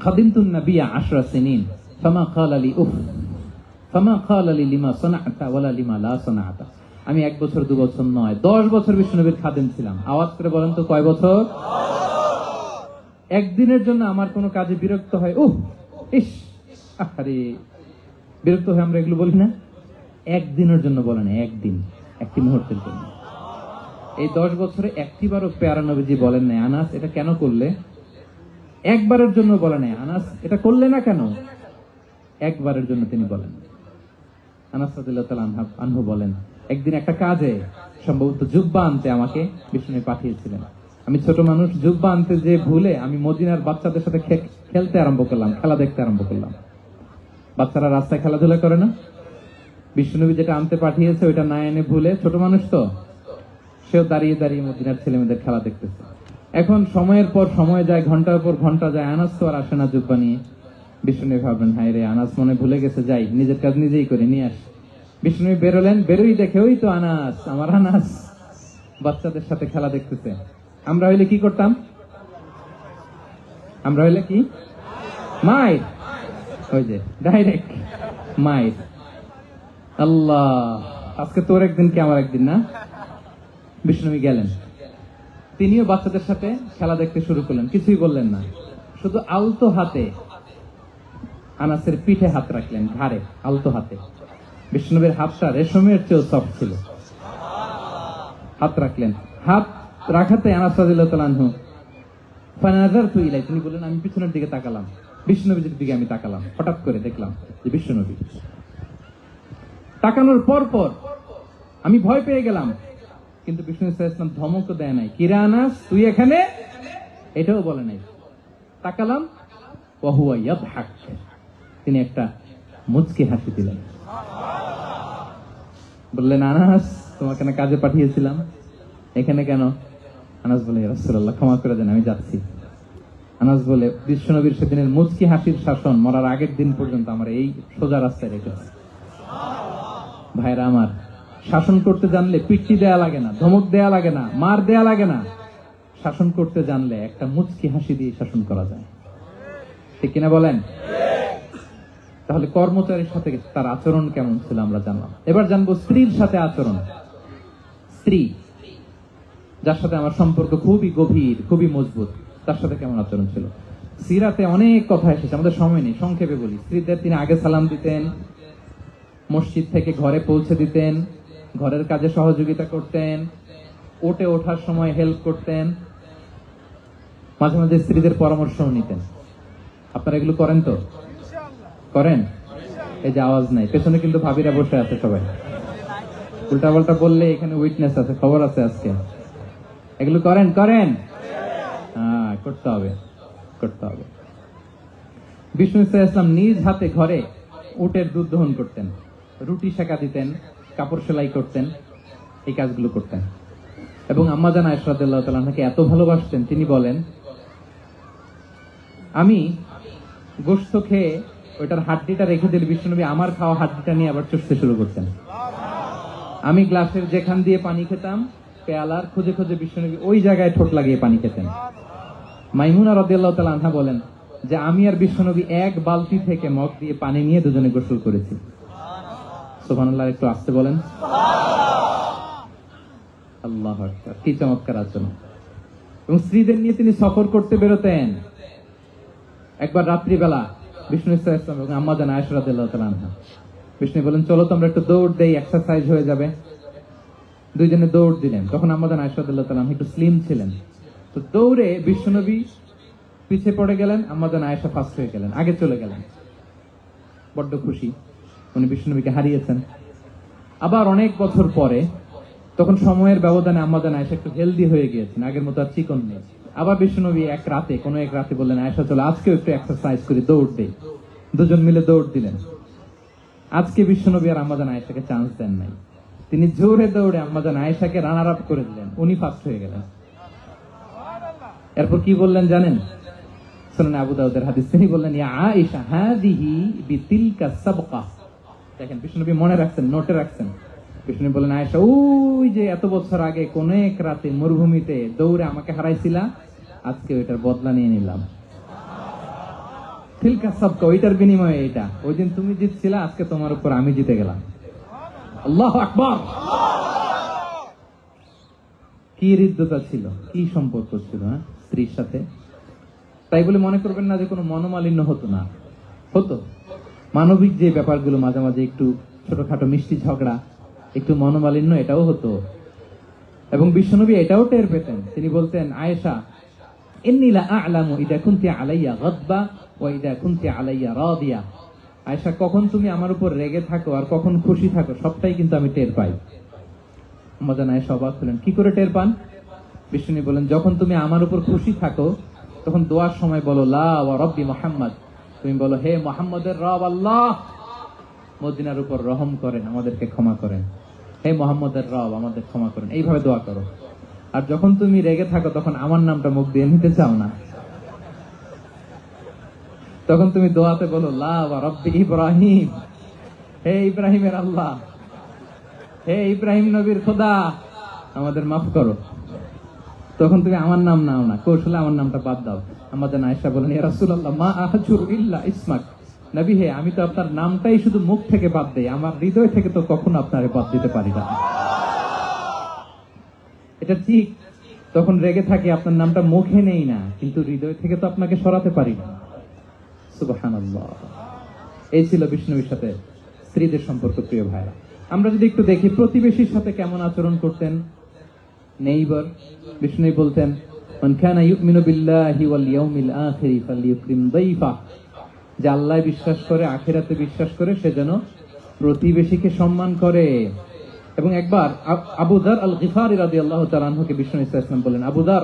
খাদিমতুন নাবিয়্যা 10 সিনিন ফামা ক্বালা লি উফ ফামা ক্বালা লি লিমা সানা'তা ওয়ালা লিমা লা সানা'তা। আমি 1 বছর 2 বছর নয়, 10 বছর বিষ্ণুনবীর খাদেম ছিলাম। আওয়াজ করে বলেন তো কয় বছর? একদিনের জন্য আমার কোনো কাজে বিরক্ত হয়, ইস, আরে বিরক্ত হয়ে আমরা এগুলো বলি না? একদিনের জন্য বলে না, একদিন, একটি মুহূর্তের জন্য। এই 10 বছরে একটিবারও পেয়ারা নবীজি বলেন নাই আনাস এটা কেন করলে। একবারের জন্য বলে নাই আনাস এটা করলে না কেন। একবারের জন্য তিনি বলেন। আনাস রাদিয়াল্লাহু তাআলা আনহু বলেন, একদিন একটা কাজে সম্ভবত জুব্বা আনতে আমাকে বিষ্ণু পাঠিয়েছিলেন। আমি ছোট মানুষ, জুব্বা আনতে যে ভুলে আমি মদিনার বাচ্চাদের সাথে খেলতে আরম্ভ করলাম, খেলা দেখতে আরম্ভ করলাম। বাচ্চারা রাস্তায় খেলাধুলা করে না? বিষ্ণুনবী যেটা আনতে পাঠিয়েছে ওইটা না এনে ভুলে, ছোট মানুষ তো, সেও দাঁড়িয়ে দাঁড়িয়ে মদিনার ছেলে মেয়েদের খেলা দেখতেছে। এখন সময়ের পর সময় যায়, ঘন্টার পর ঘন্টা যায়, আনাস তো আর আসে না জুব্বা নিয়ে। বিষ্ণুনবী ভাবলেন হায় রে, আনাস মনে ভুলে গেছে, যাই নিজের কাজ নিজেই করে নিয়ে আস। বিষ্ণুনবী বেরোলেন, বেরোই দেখে ওই তো আনাস, আমার আনাস বাচ্চাদের সাথে খেলা দেখতেছে। আমরা হইলে কি করতাম? আমরা হইলে কি মাইর, ওই যে ডাইরেক্ট মাইর। আল্লাহ, আজকে তোর একদিন কি আমার একদিন না? বিষ্ণুনবী গেলেন, তিনিও বাচ্চাদের সাথে খেলা দেখতে শুরু করলেন, কিছুই বললেন না, শুধু আলতো হাতে আনাসের পিঠে হাত রাখলেন, ঘাড়ে আলতো হাতে। বিষ্ণুনবীর হাতটা রেশমের চেয়েও সফট ছিল। হাত রাখলেন, হাত রাখাতে আনাস রাদিয়াল্লাহু তাআলা আনহু ফানাযারতু ইলাই, তিনি বললেন আমি পিছনের দিকে তাকালাম, বিষ্ণুনবীর দিকে আমি তাকালাম। হঠাৎ করে দেখলাম যে বিষ্ণুনবী। তাকানোর পর পর আমি ভয় পেয়ে গেলাম, কিন্তু বিষ্ণু সাল্লাল্লাহু আলাইহি ওয়াসাল্লাম ধমক দেয় নাই, কিরে আনাস তুই এখানে, এটাও বলে নাই। তাকালাম, ওয়া হুয়া ইয়াদহাক, তিনি একটা মুচকি হাসি দিলেন। বললেন আনাস তোমাকে না কাজে পাঠিয়েছিলাম, এখানে কেন? আনাস বলে ইয়া রাসূলুল্লাহ ক্ষমা করে দেন, আমি যাচ্ছি। আনাস বলে বিশ্বনবীর সেদিনের মুচকি হাসির শাসন মরার আগের দিন পর্যন্ত আমার এই সোজা রাস্তায় রেখেছে। ভাইরা আমার, শাসন করতে জানলে পিট্টি দেয়া লাগে না, ধমক দেয়া লাগে না, মার দেয়া লাগে না। শাসন করতে জানলে একটা মুচকি হাসি দিয়ে শাসন করা যায়, ঠিক কিনা বলেন? তাহলে কর্মচারীর সাথে তার আচরণ কেমন ছিল আমরা জানলাম। এবার জানবো স্ত্রীর সাথে আচরণ। স্ত্রী যার সাথে আমার সম্পর্ক খুবই গভীর, খুবই মজবুত, তার সাথে কেমন আচরণ ছিল। সিরাতে অনেক কথা এসেছে, আমাদের সময় নেই, সংক্ষেপে বলি। স্ত্রীদের তিনি আগে সালাম দিতেন, মসজিদ থেকে ঘরে পৌঁছে দিতেন, ঘরের কাজে সহযোগিতা করতেন, ওঠে ওঠার সময় হেল্প করতেন, মাঝে মাঝে স্ত্রীদের পরামর্শও নিতেন। আপনারা এগুলো করেন তো? করেন? এই যে আওয়াজ নাই, পেছনে কিন্তু ভাবিরা বসে আছে, সবাই উল্টা পাল্টা বললে এখানে উইটনেস আছে, খবর আছে আজকে। এগুলো করেন করেন? হ্যাঁ, করতে হবে, করতে হবে। বিষ্ণু ইসলাম নিজ হাতে ঘরে উটের দুধ দহন করতেন, রুটি সেকা দিতেন, কাপড় সেলাই করতেন, এই কাজগুলো করতেন। এবং আম্মা জান আয়েশা রাদিয়াল্লাহু তাআলা আনহাকে এত ভালোবাসতেন, তিনি বলেন, আমি গোশত খেয়ে ওইটার হাড্ডিটা রেখে দিলে বিশ্বনবী আমার খাওয়া হাড্ডিটা নিয়ে আবার চুষতে শুরু করতেন। আমি গ্লাসের যেখান দিয়ে পানি খেতাম, পেয়ালার খুঁজে খুঁজে বিশ্বনবী ওই জায়গায় ঠোঁট লাগিয়ে পানি খেতেন। মাইমুনা রাদিয়াল্লাহু তাআলা আনহা বলেন যে আমি আর বিশ্বনবী এক বালতি থেকে মগ দিয়ে পানি নিয়ে দুজনে গোসল করেছি। সুবহানাল্লাহ, একটু আসতে বলেন। আল্লাহু আকবার, কি চমৎকার আচরণ। এবং স্ত্রীদের নিয়ে তিনি সফর করতে বেরোতেন। একবার রাত্রিবেলা বিষ্ণু ইসলাম এবং আম্মা জান আয়েশা রাদিয়াল্লাহু তাআলা আনহা, বিষ্ণু বলেন চলো তো আমরা একটু দৌড় দেই, এক্সারসাইজ হয়ে যাবে। দুইজনে দৌড় দিলেন। তখন আম্মা জান আয়েশা রাদিয়াল্লাহু তাআলা আনহা একটু স্লিম ছিলেন, তো দৌড়ে বিশ্বনবী পিছে পড়ে গেলেন, আম্মা জান আয়েশা ফার্স্ট হয়ে গেলেন, আগে চলে গেলেন। বড্ড খুশি, উনি বিশ্বনবীকে হারিয়েছেন। আবার অনেক বছর পরে, তখন সময়ের ব্যবধানে আম্মা জান আয়েশা একটু হেলদি হয়ে গিয়েছেন, আগের মতো আর চিকন নেই। আবার বিশ্বনবী কোনো এক রাতে বললেন, আয়েশা চলো আজকেও একটু এক্সারসাইজ করি, দৌড় দেই। দুজন মিলে দৌড় দিলেন। আজকে বিশ্বনবী আর আম্মা জান আয়েশাকে চান্স দেন নাই, তিনি জোরে দৌড়ে আম্মা জান আয়েশাকে রানার আপ করে দিলেন, উনি ফার্স্ট হয়ে গেলেন। এরপর কি বললেন জানেন? সুনানে আবু দাউদের হাদিস, তিনি বললেন, ইয়া আয়েশা হাদিহি বিতিলকা সাবকা। দেখেন, বিশ্বনবী মনে রাখছেন, নোটে রাখছেন। বিষ্ণু বলেন, আয়েশা ওই যে এত বছর আগে কোন এক রাতে মরুভূমিতে দৌড়ে আমাকে হারাইছিলা, আজকে ওইটার বদলা নিয়ে নিলাম। তিলকা সাবকা, ওইটার বিনিময়ে এটা। ওই দিন তুমি জিতছিলা, আজকে তোমার উপর আমি জিতে গেলাম। আল্লাহু আকবার। কি হৃদ্যতা ছিল, কি সম্পর্ক ছিল স্ত্রীর সাথে। তাই বলে মনে করবেন না যে কোনো মনোমালিন্য হতো না, হতো। মানবিক যে ব্যাপারগুলো, মাঝে মাঝে একটু ছোটখাটো মিষ্টি ঝগড়া, একটু মনোমালিন্য, এটাও হতো। এবং বিশ্বনবী এটাও টের পেতেন। তিনি বলতেন, আয়েশা ইন্নী লা আ'লামু ইযা কুনতি আলাইয়া গাদবা ওয়া ইযা কুনতি আলাইয়া রাদিয়া। আয়েশা, কখন তুমি আমার উপর রেগে থাকো আর কখন খুশি থাকো, সবটাই কিন্তু আমি টের পাই। আম্মা জান আয়েশা অবাক হলেন, কি করে টের পান? বিশ্বনবী বলেন, যখন তুমি আমার উপর খুশি থাকো তখন দোয়ার সময় বলো লা ওয়া রাব্বি মুহাম্মদ, তুমি বলো হে মুহাম্মদের রব আল্লাহ, মদিনার উপর রহম করেন, আমাদেরকে ক্ষমা করেন। হে মুহাম্মদের রব, আমাদের ক্ষমা করেন। এইভাবে দোয়া করো। আর যখন তুমি রেগে থাকো তখন আমার নামটা মুখ দিয়ে নিতে চাও না, তখন তুমি দোয়াতে বলো লা ওয়া রাব্বি ইব্রাহিম, হে ইব্রাহিমের আল্লাহ, হে ইব্রাহিম নবীর খোদা, আমাদের মাফ করো। তখন তুমি আমার নাম নাও না, কৌশলে আমার নামটা বাদ দাও। আমাদের আয়েশা বলেন, ইয়া রাসূলুল্লাহ মা আহজুরু ইল্লা ইসমাক, নবী হে, আমি তো আপনার নামটাই শুধু মুখ থেকে বাদ দেই, আমার হৃদয় থেকে তো কখনো আপনারে বাদ দিতে পারি না। এটা ঠিক, তখন রেগে থাকে, আপনার নামটা মুখে নেই না, কিন্তু হৃদয় থেকে তো আপনাকে সরাতে পারি না। সুবহানাল্লাহ। এই ছিল বিষ্ণুর সাথে স্ত্রীদের সম্পর্ক। প্রিয় ভাইরা, আমরা যদি একটু দেখি প্রতিবেশীর সাথে কেমন আচরণ করতেন। নেইবার, বিষ্ণু বলতেন, মান কানা ইউমিনু বিল্লাহি ওয়াল ইয়াউমিল আখিরি ফালইউকরিম দাইফা, যে আল্লাহ বিশ্বাস করে, আখিরাতে বিশ্বাস করে, সে যেন প্রতিবেশীকে সম্মান করে। এবং একবার আবু যার আল গিফারি রাদিয়াল্লাহু তাআলা আনহুকে বিষ্ণু ইসলাম বলেন, আবু যার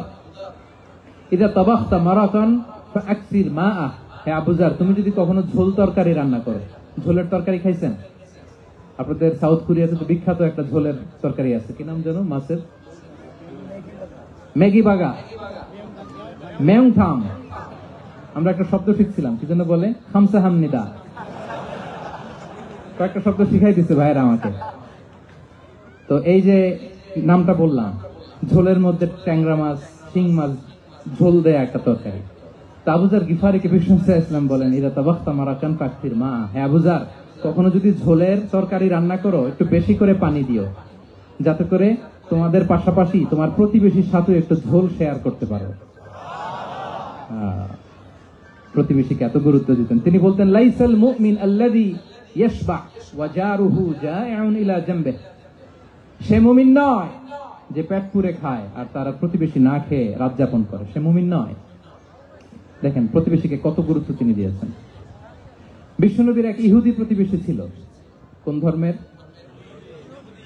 ইযা তাবাখতা মারাতান ফাআকসির মাআ, হে আবু যার, তুমি যদি কখনো ঝোল তরকারি রান্না করো, ঝোলের তরকারি খাইছেন? আপনাদের সাউথ কোরিয়াতে তো বিখ্যাত একটা ঝোলের তরকারি আছে, কি নাম জানো? মাছের ম্যাগি বাগা, মেংথাম। আমরা একটা শব্দ শিখছিলাম, কি জন্য বলে? খামসা হামনিদা। কয়েকটা শব্দ শিখাই দিচ্ছে ভাইয়েরা আমাকে। তো এই যে নামটা বললাম, ঝোলের মধ্যে ট্যাংরা মাছ, শিং মাছ ঝোল দেয়া একটা তরকারি। তা আবু যার গিফারিকে বিষ্ণু ইসলাম বলেন, ইদা তাবাখতা মারাকান ফাকসির মা, হে আবু যার, কখনো যদি ঝোলের তরকারি রান্না করো, একটু বেশি করে পানি দিও, যাতে করে তোমাদের পাশাপাশি তোমার প্রতিবেশীর সাথে একটু ঝোল শেয়ার করতে পারো। প্রতিবেশীকে এত গুরুত্ব দিতেন। তিনি বলতেন, লাইসাল মুমিন আল্লাযী ইয়াশবা ওয়া জারুহু জাইউন ইলা জামবিহ, সে মুমিন নয় যে পেট পুরে খায় আর তার প্রতিবেশী না খেয়ে রাত যাপন করে, সে মুমিন নয়। দেখেন প্রতিবেশীকে কত গুরুত্ব তিনি দিয়েছেন। বিশ্বনবীর এক ইহুদি প্রতিবেশী ছিল। কোন ধর্মের?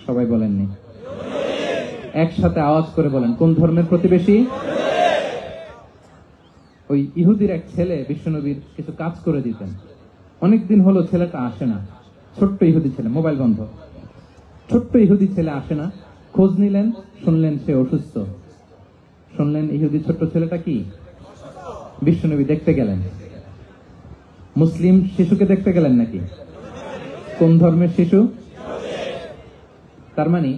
সবাই বলেননি। একসাথে আওয়াজ করে বলেন, কোন ধর্মের প্রতিবেশী? ওই ইহুদির এক ছেলে বিশ্বনবীর কিছু কাজ করে দিতেন। অনেকদিন হলো ছেলেটা আসে না, ছোট্ট ইহুদি ছেলে, মোবাইল বন্ধ, ছোট্ট ইহুদি ছেলে আসে না। খোঁজ নিলেন, শুনলেন সে অসুস্থ। শুনলেন ইহুদি ছোট্ট ছেলেটা কি? বিশ্বনবী দেখতে গেলেন। মুসলিম শিশুকে দেখতে গেলেন নাকি? কোন ধর্মের শিশু? তার মানে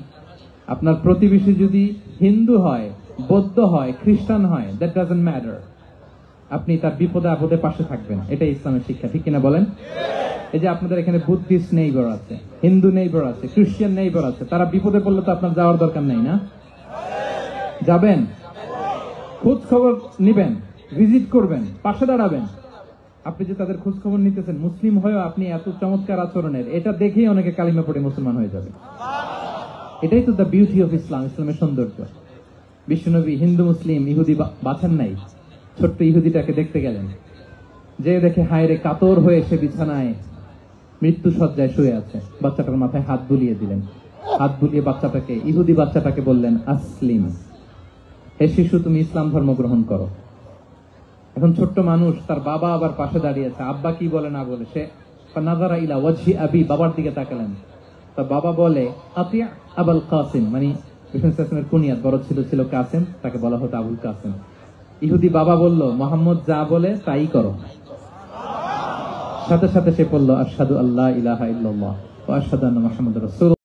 আপনার প্রতিবেশী যদি হিন্দু হয়, বৌদ্ধ হয়, খ্রিস্টান হয়, দ্যাট ডাজন্ট ম্যাটার, আপনি তার বিপদে আপদে পাশে থাকবেন। এটাই ইসলামের শিক্ষা, ঠিক কিনা বলেন? এই যে আপনাদের এখানে বুদ্ধিস্ট নেইবার আছে, হিন্দু নেইবার আছে, খ্রিস্টান নেইবার আছে, তারা বিপদে পড়লে তো আপনার যাওয়ার দরকার নেই, না? যাবেন, খোঁজ খবর নিবেন, ভিজিট করবেন, পাশে দাঁড়াবেন। আপনি যে তাদের খোঁজ খবর নিতেছেন, মুসলিম হয়েও আপনি এত চমৎকার আচরণের, এটা দেখেই অনেকে কালিমা পড়ে মুসলমান হয়ে যাবে। এটাই তো দ্য বিউটি অফ ইসলাম, ইসলামের সৌন্দর্য। বিশ্বনবী হিন্দু মুসলিম ইহুদি বাছেন নাই, ছোট্ট ইহুদিটাকে দেখতে গেলেন। যে দেখে হায়রে, কাতর হয়ে সে বিছানায় মৃত্যু সজ্জায় শুয়ে আছে। বাচ্চাটার মাথায় হাত বুলিয়ে দিলেন। হাত বুলিয়ে বাচ্চাটাকে, ইহুদি বাচ্চাটাকে বললেন, আসলিম, হে শিশু, তুমি ইসলাম ধর্ম গ্রহণ করো। এখন ছোট্ট মানুষ, তার বাবা আবার পাশে দাঁড়িয়ে আছে, আব্বা কি বলে না বলে, সে নাযারা ইলা ওয়াজহি আবি, বাবার দিকে তাকালেন। তার বাবা বলে, আতিয়া আবুল কাসিম, মানে বিষ্ণু কুনিয়াত, বড় ছিল কাসিম, তাকে বলা হতো আবুল কাসিম। ইহুদি বাবা বলল, মোহাম্মদ যা বলে তাই করো। সাথে সাথে সে বলল, আশহাদু আল্লা ইলাহা ইল্লাল্লাহ ওয়া আশহাদু আন্না মুহাম্মাদুর রাসূলুল্লাহ।